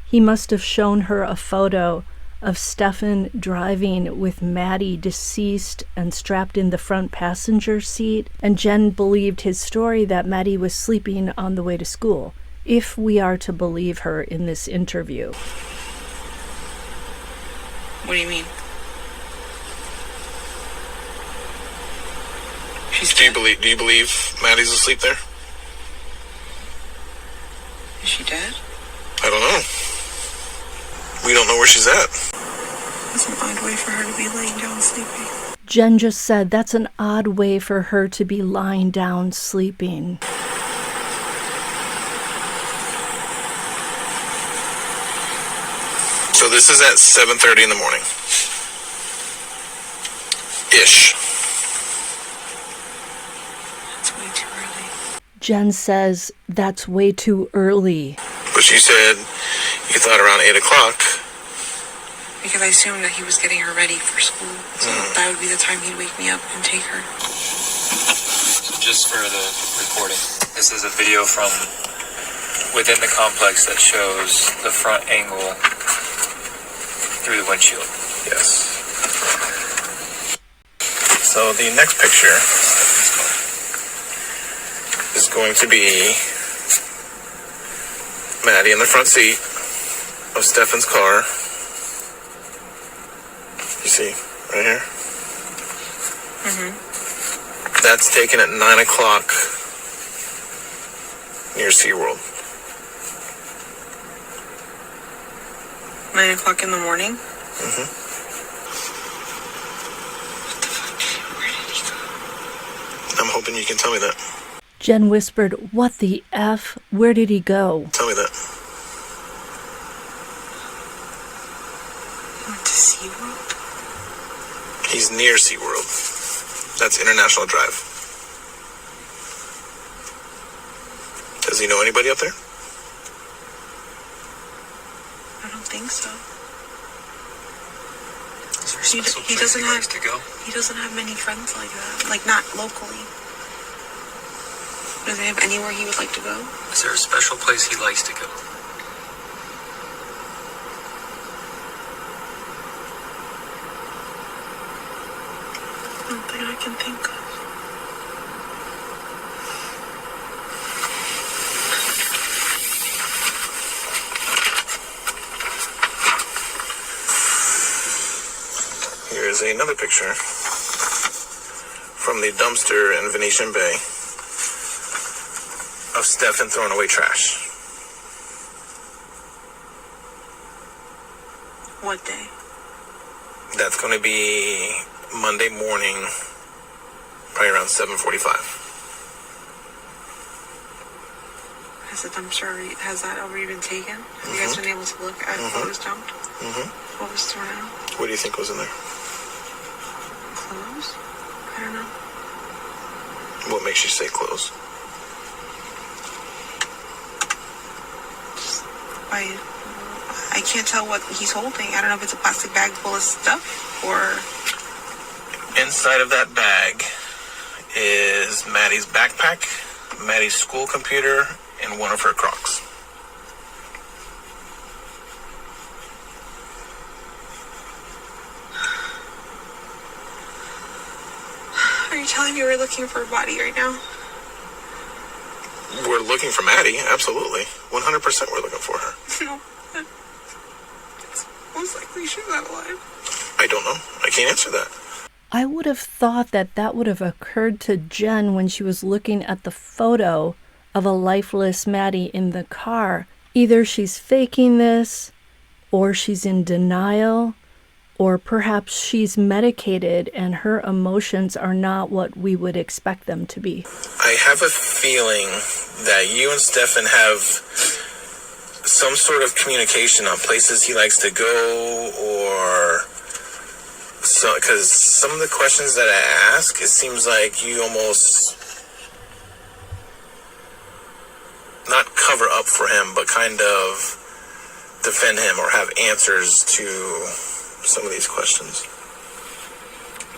He must have shown her a photo of Stephan driving with Maddie deceased and strapped in the front passenger seat, and Jenn believed his story that Maddie was sleeping on the way to school, if we are to believe her in this interview. What do you mean? Do you believe Maddie's asleep there? Is she dead? I don't know. We don't know where she's at. That's an odd way for her to be laying down sleeping. Jenn just said that's an odd way for her to be lying down sleeping. So this is at 7:30 in the morning. Ish. That's way too early. Jenn says that's way too early. But you said you thought around 8 o'clock. Because I assumed that he was getting her ready for school. So that would be the time he'd wake me up and take her. So just for the recording, this is a video from within the complex that shows the front angle through the windshield. Yes. So the next picture is going to be Maddie in the front seat of Stephan's car. You see, right here? That's taken at 9 o'clock near SeaWorld. 9 o'clock in the morning? Where did he go? I'm hoping you can tell me that. Jenn whispered, "What the F? Where did he go?" Tell me that. He went to SeaWorld? He's near SeaWorld. That's International Drive. Does he know anybody up there? I don't think so. Is there a special He place doesn't he have likes to go? He doesn't have many friends like that. Like, not locally. Does he have anywhere he would like to go? Is there a special place he likes to go? Nothing I can think of. Here's another picture from the dumpster in Venetian Bay of Stephan throwing away trash. What day? That's going to be Monday morning, probably around 7:45. Has that already been taken? Have you guys been able to look at what was dumped? What was thrown out? What do you think was in there? Clothes? I don't know. What makes you say clothes? I can't tell what he's holding. I don't know if it's a plastic bag full of stuff or... Inside of that bag is Maddie's backpack, Maddie's school computer, and one of her Crocs. Are you telling me we're looking for a body right now? We're looking for Maddie, absolutely. 100% we're looking for her. No. It's most likely she's not alive. I don't know. I can't answer that. I would have thought that that would have occurred to Jenn when she was looking at the photo of a lifeless Maddie in the car. Either she's faking this, or she's in denial, or perhaps she's medicated and her emotions are not what we would expect them to be. I have a feeling that you and Stephan have some sort of communication on places he likes to go, or so, because some of the questions that I ask, it seems like you almost not cover up for him, but kind of defend him or have answers to some of these questions.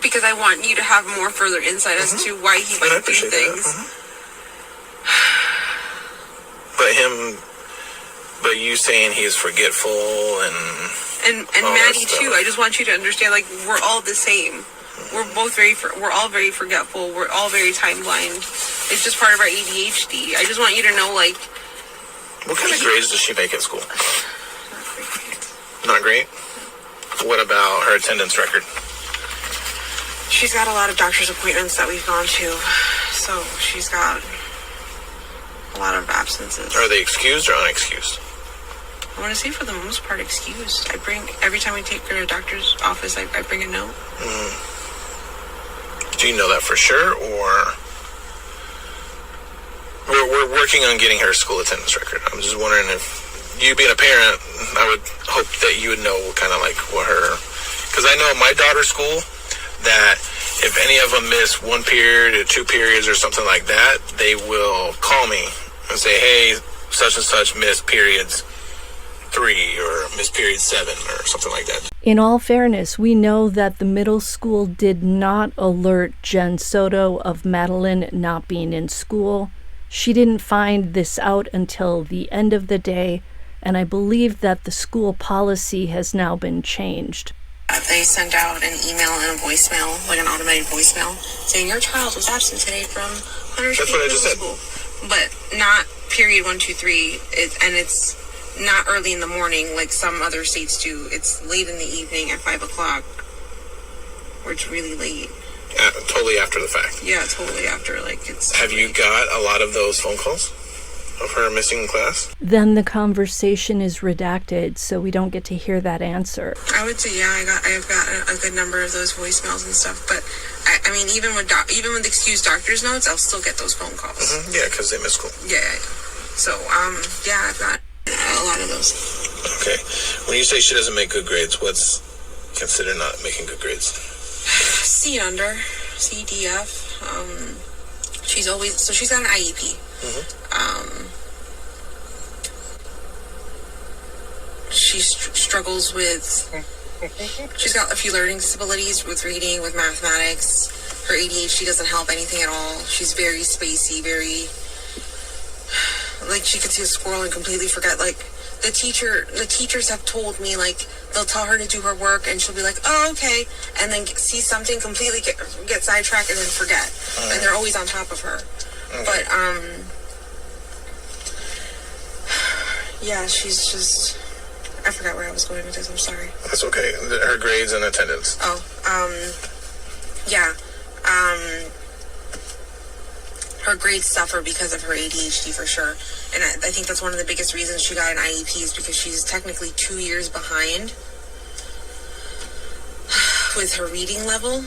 Because I want you to have more further insight as to why he And I might do appreciate things. that. But you saying he's forgetful and And all Maddie that stuff. too. I just want you to understand, like, we're all the same. We're both we're all very forgetful. We're all very time blind. It's just part of our ADHD. I just want you to know, like, What kind of grades does she make at school? Not great? What about her attendance record? she's got a lot of doctor's appointments that we've gone to, so she's got a lot of absences. Are they excused or unexcused? I want to say for the most part excused. Every time we take her to a doctor's office, I bring a note. Do you know that for sure, or we're working on getting her school attendance record? I'm just wondering if you being a parent, I would hope that you would know kind of like what her, because I know my daughter's school, that if any of them miss one period or 2 periods or something like that, they will call me and say, hey, such and such missed periods 3 or missed period 7 or something like that. In all fairness, we know that the middle school did not alert Jenn Soto of Madeline not being in school. She didn't find this out until the end of the day, and I believe that the school policy has now been changed. They sent out an email and a voicemail, like an automated voicemail, saying your child was absent today from Hunter's That's what I just said. School. But not period 1, 2, 3, and it's not early in the morning like some other states do. It's late in the evening at 5 o'clock, or it's really late. Totally after the fact. Yeah, totally after. Like it's. Have you got a lot of those phone calls of her missing class? Then the conversation is redacted, so we don't get to hear that answer. I would say, yeah, I've got a good number of those voicemails and stuff. But I mean, even with excused doctor's notes, I'll still get those phone calls. Mm-hmm. Yeah, because they miss school. Yeah. So yeah, I've got a lot of those. Okay. When you say she doesn't make good grades, what's considered not making good grades? C under, C, D, F. She's got an IEP. Mm-hmm. She struggles with, she's got a few learning disabilities with reading, with mathematics. Her ADHD doesn't help anything at all. She's very spacey, very, like she could see a squirrel and completely forget. Like the teachers have told me, like they'll tell her to do her work and she'll be like, oh, okay. And then see something, completely get sidetracked and then forget. Mm-hmm. And they're always on top of her. Mm-hmm. But, yeah, she's just, I forgot where I was going with this, I'm sorry. That's okay. Her grades and attendance. Oh, yeah. Her grades suffer because of her ADHD for sure. And I think that's one of the biggest reasons she got an IEP is because she's technically 2 years behind with her reading level.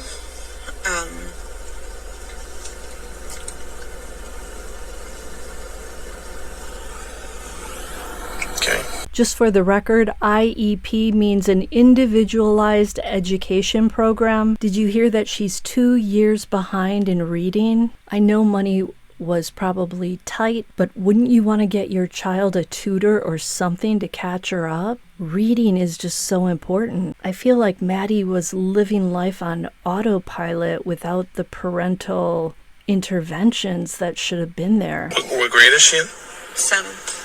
Okay. Just for the record, IEP means an individualized education program. Did you hear that she's 2 years behind in reading? I know money was probably tight, but wouldn't you want to get your child a tutor or something to catch her up? Reading is just so important. I feel like Maddie was living life on autopilot without the parental interventions that should have been there. What grade is she in? 7th.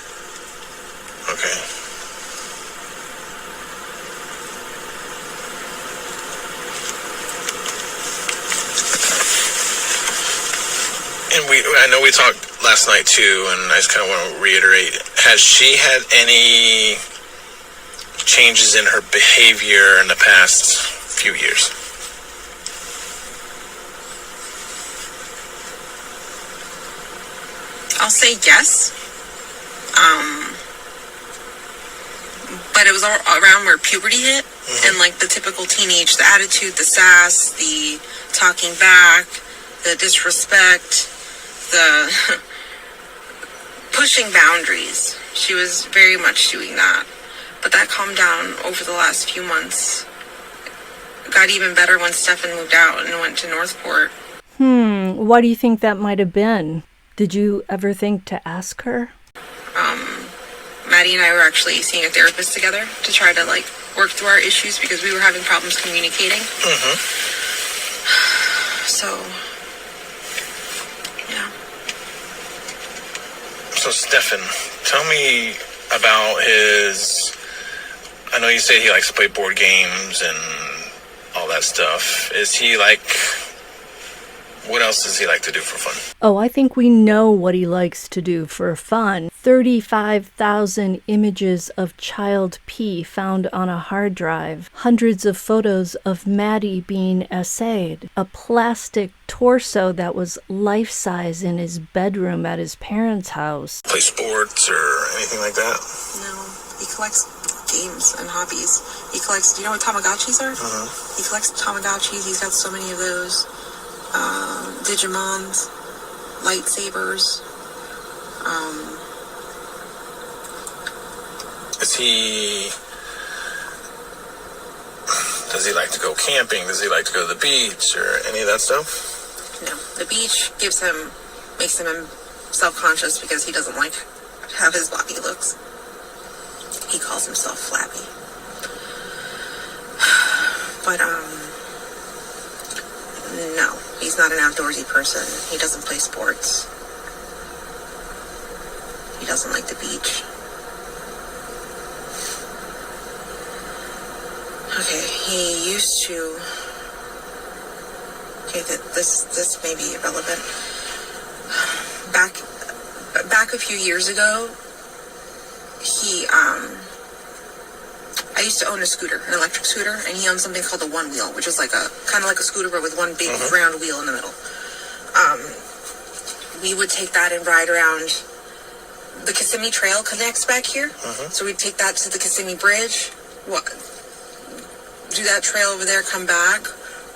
Okay. And I know we talked last night too, and I just kind of want to reiterate, has she had any changes in her behavior in the past few years? I'll say yes. But it was all around where puberty hit, mm-hmm. And like the typical teenage, the attitude, the sass, the talking back, the disrespect, the pushing boundaries. She was very much doing that. But that calmed down over the last few months. It got even better when Stephan moved out and went to Northport. Why do you think that might have been? Did you ever think to ask her? Maddie and I were actually seeing a therapist together to try to like work through our issues because we were having problems communicating. Mm-hmm. So, yeah. So Stephan, tell me about I know you said he likes to play board games and all that stuff. Is he like, what else does he like to do for fun? Oh, I think we know what he likes to do for fun. 35,000 images of child pee found on a hard drive. Hundreds of photos of Maddie being essayed. A plastic torso that was life-size in his bedroom at his parents' house. Play sports or anything like that? No, he collects games and hobbies. He collects, do you know what Tamagotchis are? Uh-huh. He collects Tamagotchis. He's got so many of those. Digimons, lightsabers. Does he like to go camping? Does he like to go to the beach or any of that stuff? No. The beach makes him self-conscious because he doesn't like how his body looks. He calls himself flabby. But, no. He's not an outdoorsy person. He doesn't play sports. He doesn't like the beach. Okay, he used to... Okay, this may be irrelevant. Back a few years ago, I used to own a scooter, an electric scooter, and he owned something called a one wheel, which is like kind of like a scooter, but with one big round wheel in the middle. We would take that and ride around. The Kissimmee Trail connects back here, so we'd take that to the Kissimmee Bridge, do that trail over there, come back,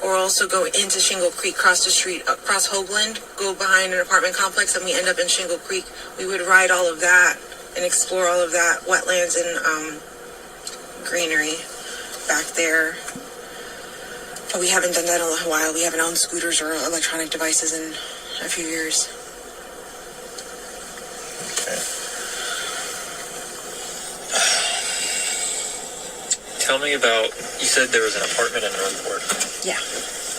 or also go into Shingle Creek, cross the street, across Hoagland, go behind an apartment complex, and we end up in Shingle Creek. We would ride all of that and explore all of that, wetlands and greenery back there. But we haven't done that in a while. We haven't owned scooters or electronic devices in a few years. Okay. Tell me about, you said there was an apartment in Northport. Yeah.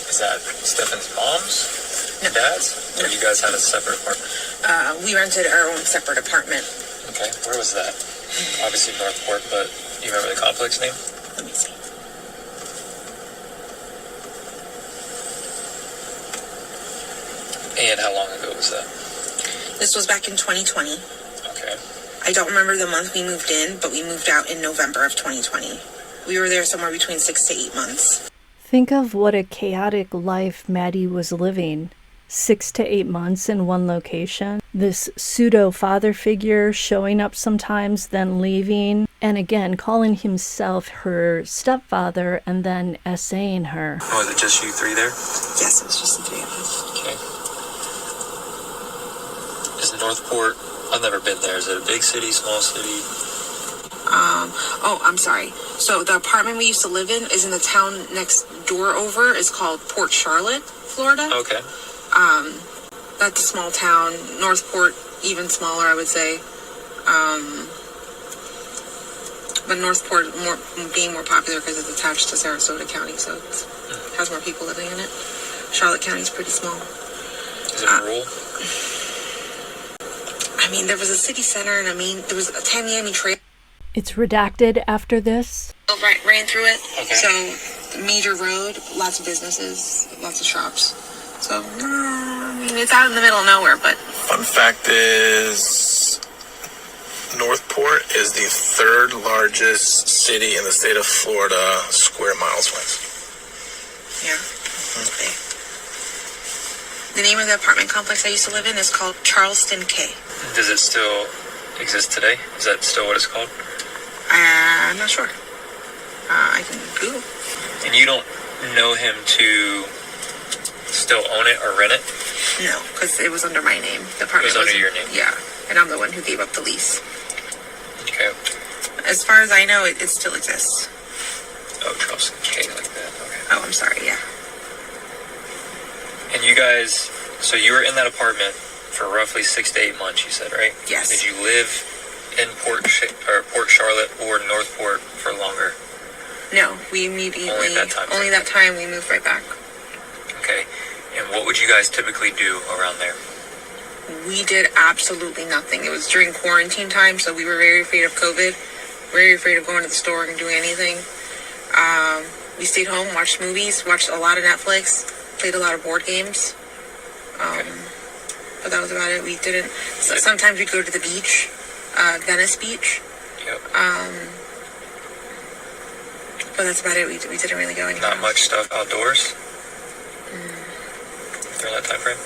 Is that Stephan's mom's? No. Dad's? Or you guys had a separate apartment? We rented our own separate apartment. Okay, where was that? Obviously Northport, but do you remember the complex name? Let me see. And how long ago was that? This was back in 2020. Okay. I don't remember the month we moved in, but we moved out in November of 2020. We were there somewhere between 6 to 8 months. Think of what a chaotic life Maddie was living. 6 to 8 months in one location. This pseudo-father figure showing up sometimes, then leaving. And again, calling himself her stepfather and then SAing her. Oh, was it just you three there? Yes, it was just the three of us. Okay. Is Northport, I've never been there. Is it a big city, small city? I'm sorry. So the apartment we used to live in is in the town next door over. It's called Port Charlotte, Florida. Okay. That's a small town. Northport, even smaller, I would say. But Northport being more popular because it's attached to Sarasota County, so it has more people living in it. Charlotte County is pretty small. Is it rural? I mean, there was a city center, and there was a Tamiami Trail. It's redacted after this. Ran through it. Okay. So, major road, lots of businesses, lots of shops. So, I mean, it's out in the middle of nowhere, but... Fun fact is, Northport is the third largest city in the state of Florida, square miles wise. Yeah. It's big. The name of the apartment complex I used to live in is called Charleston K. Does it still exist today? Is that still what it's called? I'm not sure. I can Google. And you don't know him to still own it or rent it? No, because it was under my name. The apartment It was under your name? Yeah, and I'm the one who gave up the lease. Okay. As far as I know, it still exists. Oh, Charleston K like that. Okay. Oh, I'm sorry, yeah. And you guys, so you were in that apartment for roughly 6 to 8 months, you said, right? Yes. Did you live in Port Charlotte or Northport for longer? No, we immediately... Only that time? Only that time, we moved right back. Okay. And what would you guys typically do around there? We did absolutely nothing. It was during quarantine time, so we were very afraid of COVID. Very afraid of going to the store and doing anything. We stayed home, watched movies, watched a lot of Netflix, played a lot of board games. But that was about it. We didn't... So sometimes we'd go to the beach, Venice Beach. Yep. But that's about it. We didn't really go anywhere. Not much stuff outdoors? During that time frame?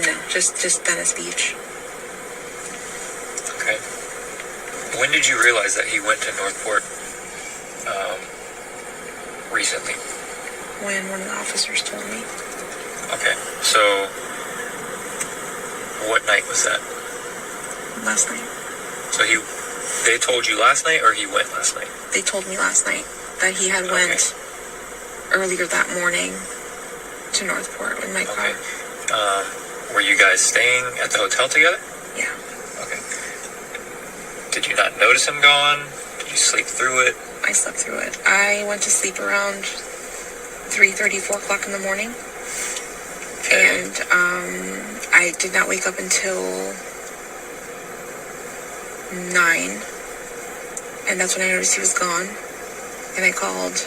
No, just Venice Beach. Okay. When did you realize that he went to Northport recently? When one of the officers told me. Okay. So, what night was that? Last night. So they told you last night or he went last night? They told me last night that he had went earlier that morning to Northport with my car. Were you guys staying at the hotel together? Yeah. Okay. Did you not notice him gone? Did you sleep through it? I slept through it. I went to sleep around 3:30, 4 o'clock in the morning. Okay. And I did not wake up until 9. And that's when I noticed he was gone. And I called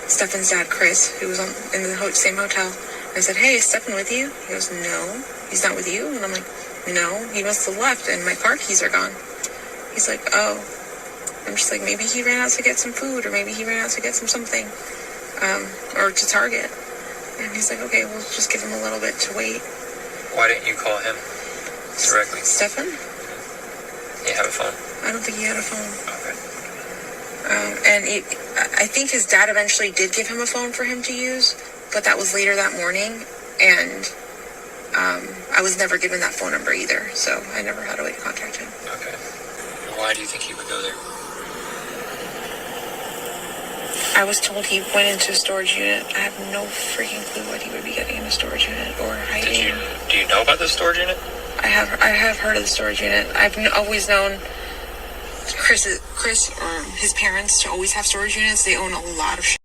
Stephan's dad, Chris, who was in the same hotel. And I said, hey, is Stephan with you? He goes, no, he's not with you. And I'm like, no, he must have left and my car keys are gone. He's like, oh. I'm just like, maybe he ran out to get some food, or maybe he ran out to get something, or to Target. And he's like, okay, we'll just give him a little bit to wait. Why didn't you call him directly? Stephan? He had a phone? I don't think he had a phone. Okay. And I think his dad eventually did give him a phone for him to use, but that was later that morning, and I was never given that phone number either, so I never had a way to contact him. Okay. Why do you think he would go there? I was told he went into a storage unit. I have no freaking clue what he would be getting in a storage unit or hiding. Do you know about the storage unit? I have heard of the storage unit. I've always known Chris or his parents to always have storage units. They own a lot of shit.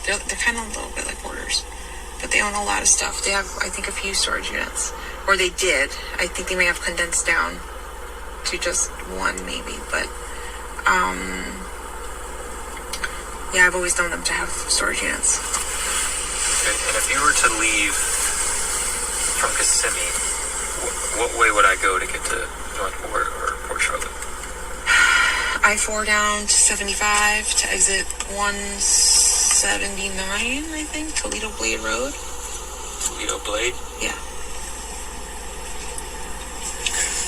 They're kind of a little bit like hoarders, but they own a lot of stuff. They have, I think, a few storage units, or they did. I think they may have condensed down to just one, maybe, but yeah, I've always known them to have storage units. Okay. And if you were to leave from Kissimmee, what way would I go to get to Northport or Port Charlotte? I-4 down to 75 to exit 179, I think, Toledo Blade Road. Toledo Blade? Yeah.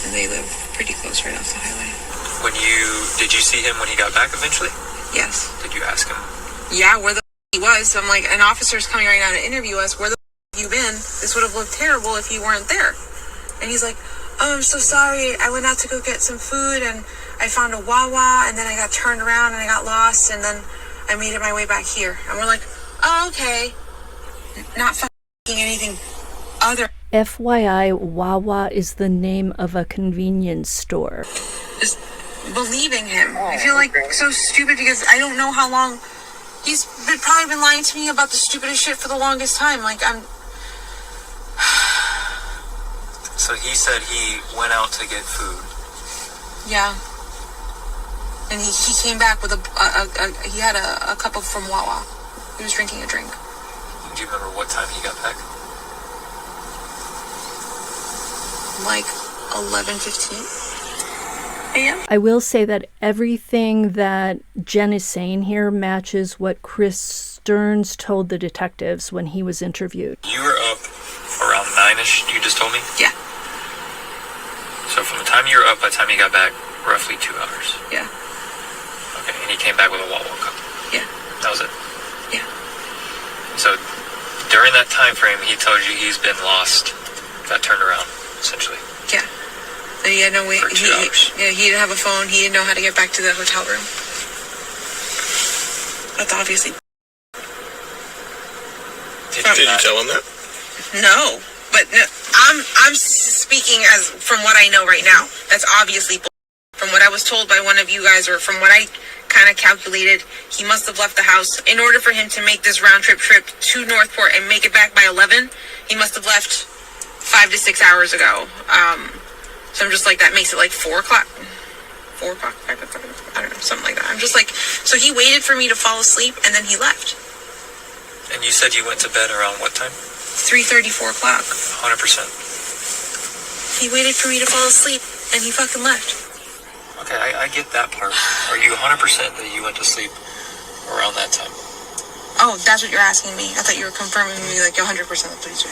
And they live pretty close right off the highway. Did you see him when he got back eventually? Yes. Did you ask him? Yeah, where the he was. So I'm like, an officer's coming right now to interview us. Where the have you been? This would have looked terrible if you weren't there. And he's like, oh, I'm so sorry. I went out to go get some food and I found a Wawa and then I got turned around and I got lost and then I made it my way back here. And we're like, oh, okay. Not fucking anything other. FYI, Wawa is the name of a convenience store. Just believing him. I feel like so stupid because I don't know how long he's probably been lying to me about the stupidest shit for the longest time. Like, I'm... So he said he went out to get food. Yeah. And he came back with he had a cup of from Wawa. He was drinking a drink. Do you remember what time he got back? Like 11:15 a.m. I will say that everything that Jenn is saying here matches what Chris Sterns told the detectives when he was interviewed. You were up around 9ish, you just told me? Yeah. So from the time you were up by the time you got back, roughly 2 hours. Yeah. Okay, and he came back with a Wawa cup. Yeah. That was it? Yeah. So during that time frame, he told you he's been lost, got turned around, essentially. Yeah. And he had no way. For 2 hours. Yeah, he didn't have a phone. He didn't know how to get back to the hotel room. That's obviously. Did you tell him that? No, but no, I'm speaking as from what I know right now. That's obviously from what I was told by one of you guys, or from what I kind of calculated. He must have left the house in order for him to make this round trip to Northport and make it back by 11. He must have left 5 to 6 hours ago. So I'm just like, that makes it like 4 o'clock. 4 o'clock, 5 o'clock, I don't know, something like that. I'm just like, so he waited for me to fall asleep and then he left. And you said you went to bed around what time? 3:30, 4 o'clock. 100%. He waited for me to fall asleep and he fucking left. Okay, I get that part. Are you 100% that you went to sleep around that time? Oh, that's what you're asking me. I thought you were confirming me like 100%. Please.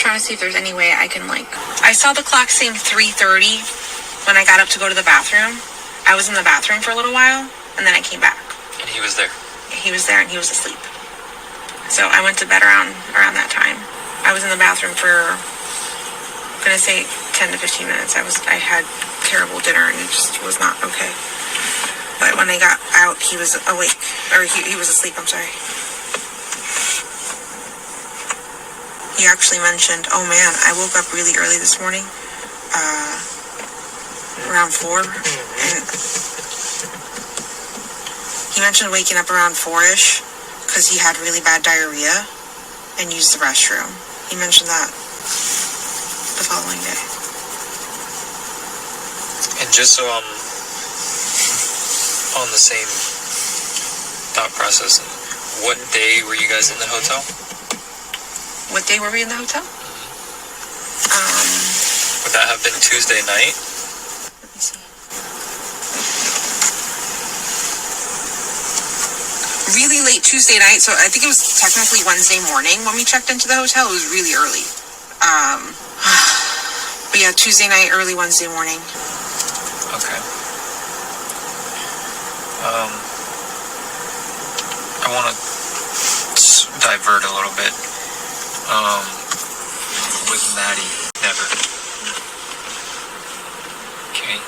Trying to see if there's any way I can I saw the clock saying 3:30 when I got up to go to the bathroom. I was in the bathroom for a little while and then I came back. And he was there? He was there and he was asleep. So I went to bed around that time. I was in the bathroom for, I'm gonna say 10 to 15 minutes. I had terrible dinner and it just was not okay. But when I got out, he was awake. Or he was asleep, I'm sorry. He actually mentioned, oh man, I woke up really early this morning. Around 4. And he mentioned waking up around 4-ish because he had really bad diarrhea and used the restroom. He mentioned that the following day. And just so I'm on the same thought process, what day were you guys in the hotel? What day were we in the hotel? Would that have been Tuesday night? Let me see. Really late Tuesday night, so I think it was technically Wednesday morning when we checked into the hotel. It was really early. But yeah, Tuesday night, early Wednesday morning. Okay. I want to divert a little bit. With Maddie, never. Okay.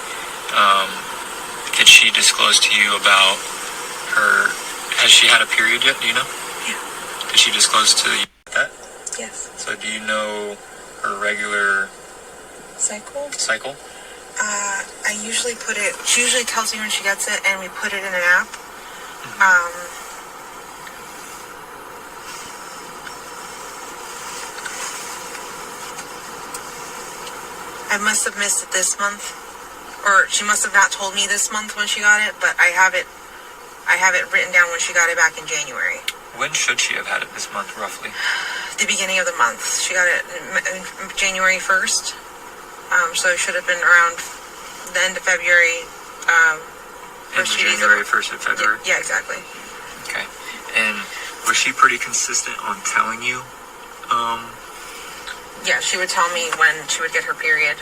Did she disclose to you about her? Has she had a period yet? Do you know? Yeah. Did she disclose to you that? Yes. So do you know her regular Cycle? cycle? I usually put it. She usually tells me when she gets it, and we put it in an app. I must have missed it this month, or she must have not told me this month when she got it. But I have it written down when she got it back in January. When should she have had it this month, roughly? The beginning of the month. She got it in January 1st. So it should have been around the end of February. First few days of January 1st of February? Yeah, exactly. Okay. And was she pretty consistent on telling you? Yeah, she would tell me when she would get her period.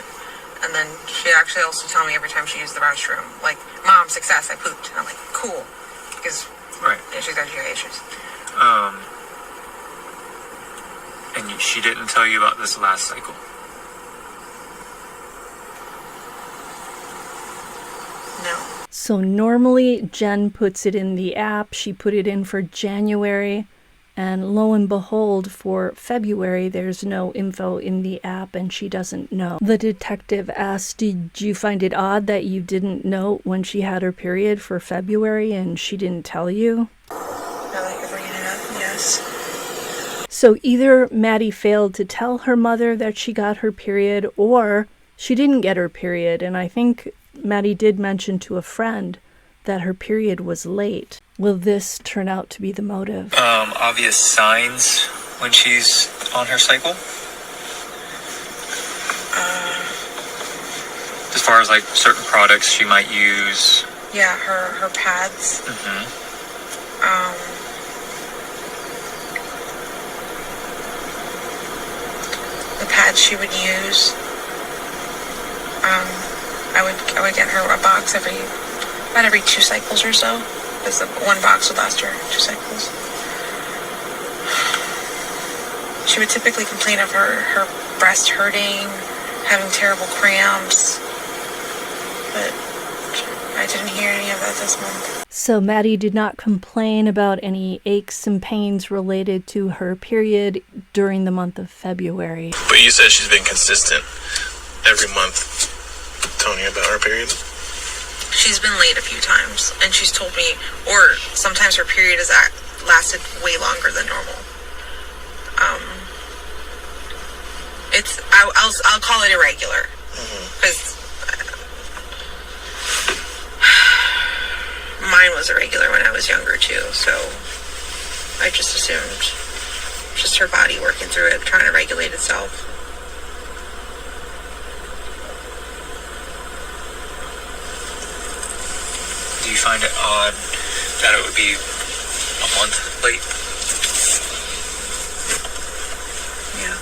And then she'd actually also tell me every time she used the restroom. Like, Mom, success, I pooped. And I'm like, cool. Because she's got GI issues. And she didn't tell you about this last cycle? No. So normally Jenn puts it in the app. She put it in for January. And lo and behold, for February, there's no info in the app and she doesn't know. The detective asked, did you find it odd that you didn't know when she had her period for February and she didn't tell you? Now that you're bringing it up, yes. So either Maddie failed to tell her mother that she got her period or she didn't get her period. And I think Maddie did mention to a friend that her period was late. Will this turn out to be the motive? Obvious signs when she's on her cycle? As far as like certain products she might use. Yeah, her pads. The pads she would use. I would get her a box about every 2 cycles or so. Because one box would last her 2 cycles. She would typically complain of her breast hurting, having terrible cramps. But I didn't hear any of that this month. So Maddie did not complain about any aches and pains related to her period during the month of February. But you said she's been consistent every month telling you about her period? She's been late a few times, and she's told me, or sometimes her period has lasted way longer than normal. I'll call it irregular, because mine was irregular when I was younger too. So I just assumed just her body working through it, trying to regulate itself. Do you find it odd that it would be a month late? Yeah.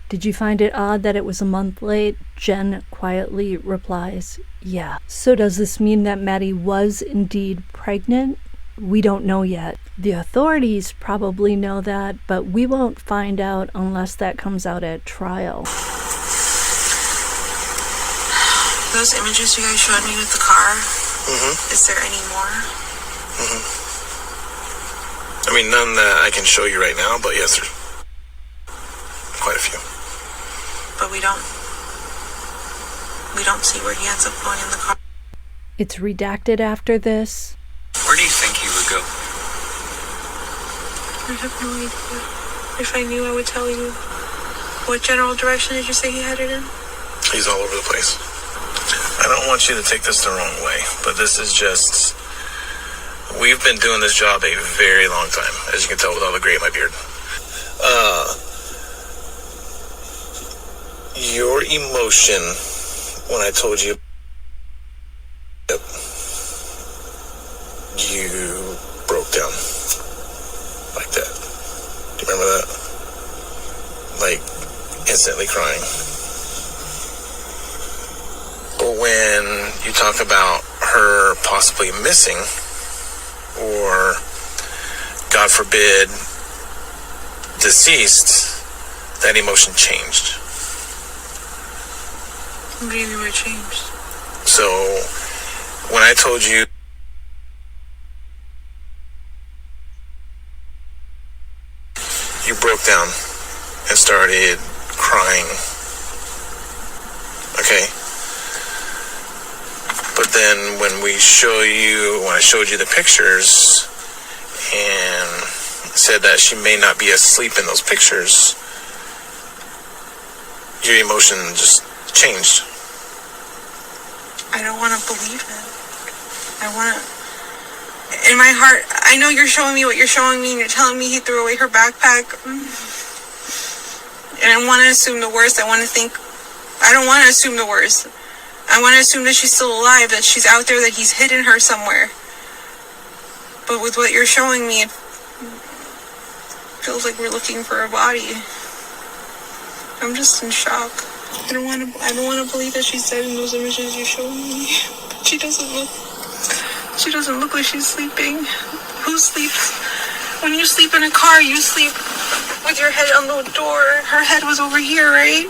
Did you find it odd that it was a month late? Jenn quietly replies, yeah. So does this mean that Maddie was indeed pregnant? We don't know yet. The authorities probably know that, but we won't find out unless that comes out at trial. Those images you guys showed me with the car, Is there any more? I mean, none that I can show you right now, but yes, there's quite a few. But we don't see where he ends up going in the car. It's redacted after this. Where do you think he would go? I have no idea. If I knew, I would tell you. What general direction did you say he headed in? He's all over the place. I don't want you to take this the wrong way, but this is just... We've been doing this job a very long time, as you can tell with all the gray in my beard. Your emotion when I told you... You broke down. Like that. Do you remember that? Like, instantly crying. But when you talk about her possibly missing, or, God forbid, deceased, that emotion changed. What do you mean by changed? So, when I told you you broke down and started crying, okay? But then when I showed you the pictures and said that she may not be asleep in those pictures, your emotion just changed. I don't want to believe it. In my heart, I know you're showing me what you're showing me, and you're telling me he threw away her backpack. And I want to assume the worst. I don't want to assume the worst. I want to assume that she's still alive, that she's out there, that he's hidden her somewhere. But with what you're showing me, it feels like we're looking for a body. I'm just in shock. I don't want to believe that she's dead in those images you're showing me. She doesn't look like she's sleeping. Who sleeps? When you sleep in a car, you sleep with your head on the door. Her head was over here, right?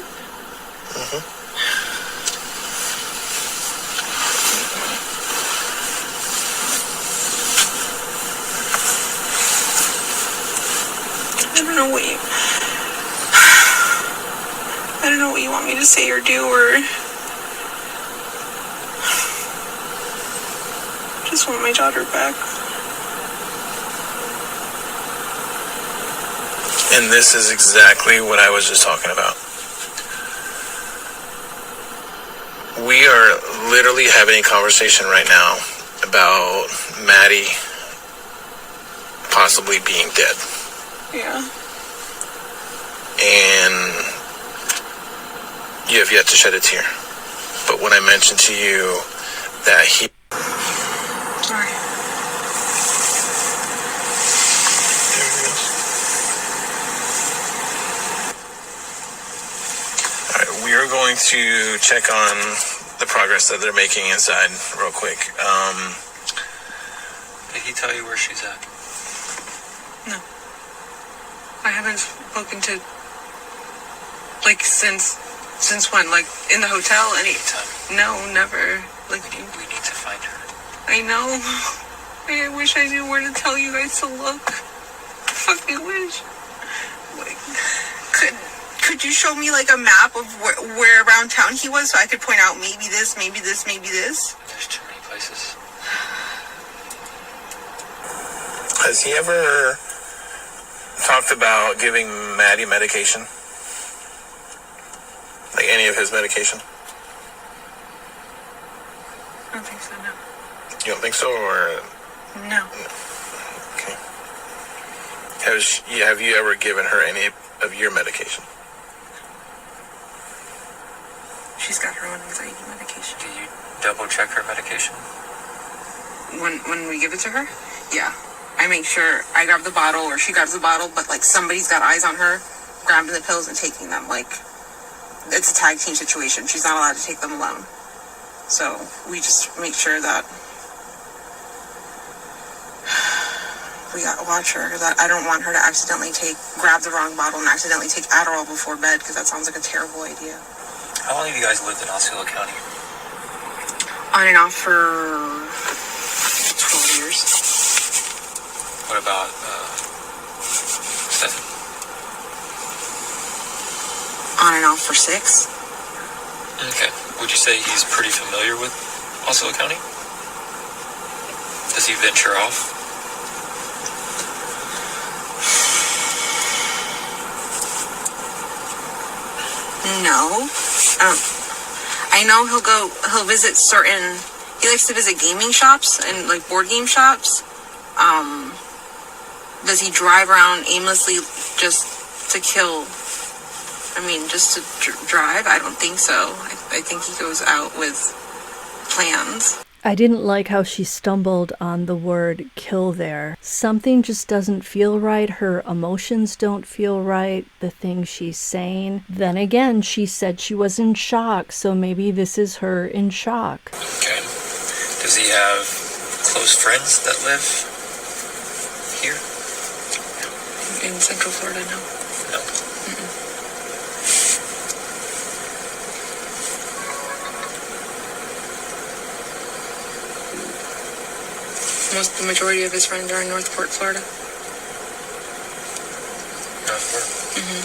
I don't know what you want me to say or do, or just want my daughter back. And this is exactly what I was just talking about. We are literally having a conversation right now about Maddie possibly being dead. Yeah. And you have yet to shed a tear. But when I mentioned to you that he... Sorry. Alright, we are going to check on the progress that they're making inside real quick. Did he tell you where she's at? No. I haven't spoken to, like, since when? Like, in the hotel? Anytime. No, never. Like, We need to find her. I know. I wish I knew where to tell you guys to look. I fucking wish. Like, could you show me, like, a map of where around town he was so I could point out maybe this, maybe this, maybe this? There's too many places. Has he ever talked about giving Maddie medication? Like any of his medication? I don't think so, no. You don't think so, or? No. Okay. Have you ever given her any of your medication? She's got her own anxiety medication. Do you double check her medication? When we give it to her? Yeah. I make sure I grab the bottle or she grabs the bottle, but like somebody's got eyes on her, grabbing the pills and taking them. Like, it's a tag team situation. She's not allowed to take them alone. So we just make sure that we gotta watch her, because I don't want her to accidentally grab the wrong bottle and accidentally take Adderall before bed, because that sounds like a terrible idea. How long have you guys lived in Osceola County? On and off for What about Stephan? On and off for 6. Okay. Would you say he's pretty familiar with Osceola County? Does he venture off? No. I know he'll visit he likes to visit gaming shops and like board game shops. Does he drive around aimlessly just to kill? Just to drive? I don't think so. I think he goes out with plans. I didn't like how she stumbled on the word kill there. Something just doesn't feel right. Her emotions don't feel right. The things she's saying. Then again, she said she was in shock, so maybe this is her in shock. Okay. Does he have close friends that live here? In Central Florida, no. No. Mm-mm. The majority of his friends are in Northport, Florida. Northport? Mm-hmm.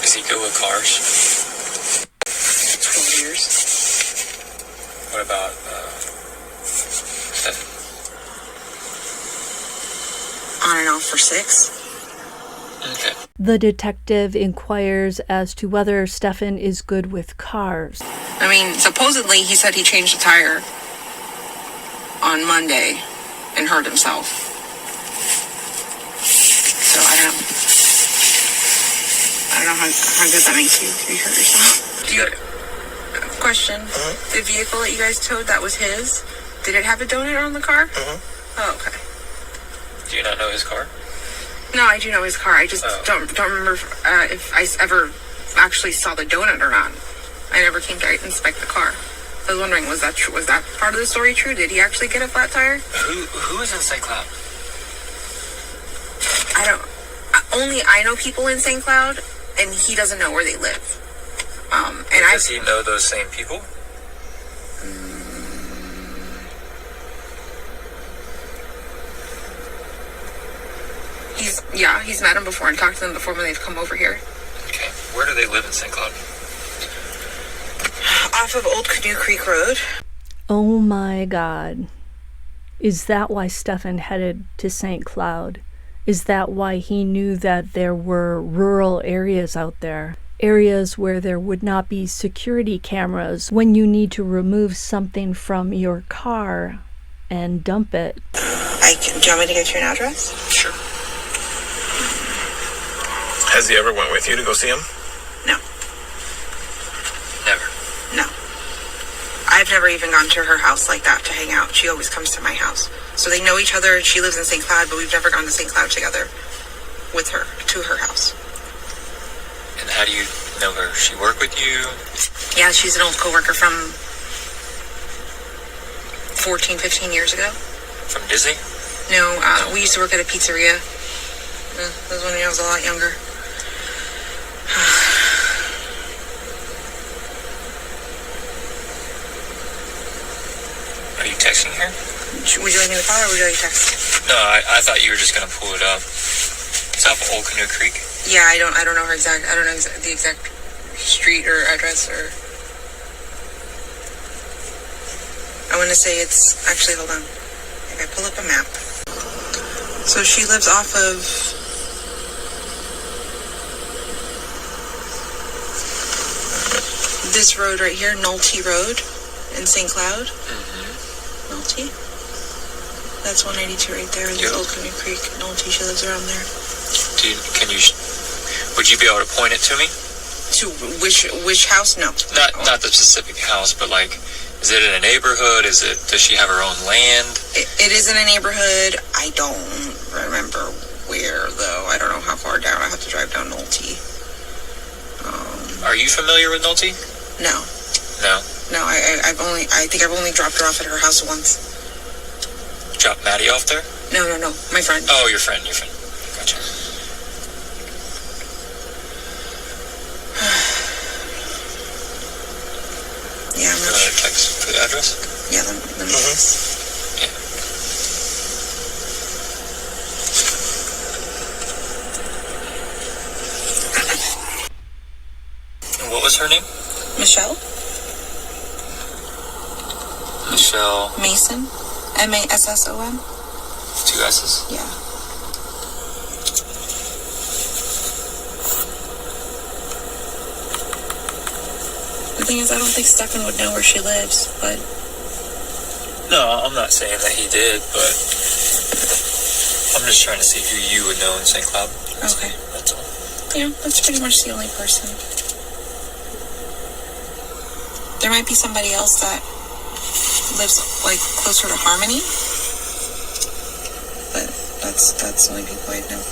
Does he go with cars? 12 years. What about Stephan? On and off for 6. Okay. The detective inquires as to whether Stephan is good with cars. Supposedly he said he changed a tire on Monday and hurt himself. So I don't know how good that makes you if you hurt yourself. Question. The vehicle that you guys towed, that was his? Did it have a donut on the car? Oh, okay. Do you not know his car? No, I do know his car. I just don't remember if I ever actually saw the donut or not. I never came to inspect the car. I was wondering, was that true? Was that part of the story true? Did he actually get a flat tire? Who is in St. Cloud? I know people in St. Cloud, and he doesn't know where they live. Does he know those same people? He's met them before and talked to them before when they've come over here. Okay. Where do they live in St. Cloud? Off of Old Canoe Creek Road. Oh my God. Is that why Stephan headed to St. Cloud? Is that why he knew that there were rural areas out there? Areas where there would not be security cameras when you need to remove something from your car and dump it. Do you want me to get you an address? Sure. Has he ever went with you to go see him? No. Never. No. I've never even gone to her house like that to hang out. She always comes to my house. So they know each other. She lives in St. Cloud, but we've never gone to St. Cloud together with her, to her house. And how do you know her? She work with you? Yeah, she's an old coworker from 14, 15 years ago. From Disney? No, we used to work at a pizzeria. That was when I was a lot younger. Are you texting her? Would you like me to call or would you like to text? No, I thought you were just gonna pull it up. It's off Old Canoe Creek. Yeah, I don't know her exact. I don't know the exact street or address or. I want to say it's actually. Hold on. If I pull up a map. So she lives off of. This road right here, Nolte Road, in St. Cloud. Mm-hmm. Nolte. That's 192 right there. There's Old Canoe Creek, Nolte. She lives around there. Would you be able to point it to me? To which house? No. Not the specific house, but like, is it in a neighborhood? Does she have her own land? It is in a neighborhood. I don't remember where though. I don't know how far down. I have to drive down Nolte. Are you familiar with Nolte? No. No. No, I think I've only dropped her off at her house once. Drop Maddie off there? No, my friend. Oh, your friend. Gotcha. Yeah, I'm not sure. Text the address? Yeah, let me text. Yeah. And what was her name? Michelle Mason. Masson. 2 S's? Yeah. The thing is, I don't think Stephan would know where she lives, but... No, I'm not saying that he did, but I'm just trying to see who you would know in St. Cloud. Okay. That's all. Yeah, that's pretty much the only person. There might be somebody else that lives, like, closer to Harmony. But that's the only people I know.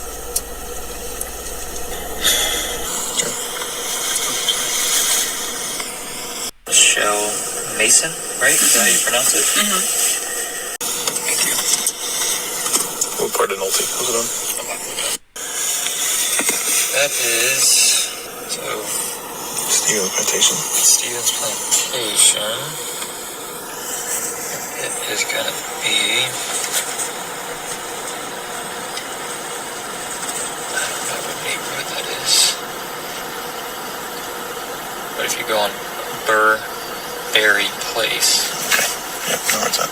Michelle Mason, right? Is that how you pronounce it? Mm-hmm. Thank you. What part of Nolte? How's it on? That is... So... Stephen's Plantation. Stephen's Plantation. It is gonna be... I don't know what neighborhood that is. But if you go on Burberry Place... Okay. Yep, know where it's at.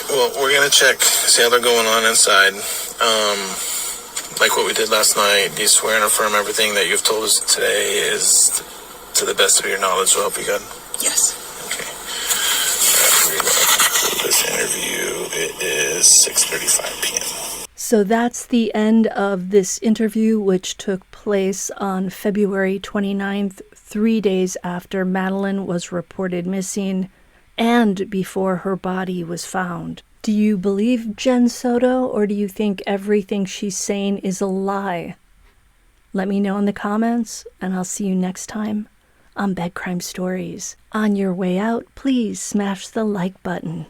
Well, we're gonna check, see how they're going on inside. Like what we did last night, do you swear and affirm everything that you've told us today is to the best of your knowledge will help you God? Yes. Okay. We're gonna conclude this interview. It is 6:35 p.m. So that's the end of this interview, which took place on February 29th, 3 days after Madeline was reported missing and before her body was found. Do you believe Jenn Soto, or do you think everything she's saying is a lie? Let me know in the comments, and I'll see you next time on Bed Crime Stories. On your way out, please smash the like button.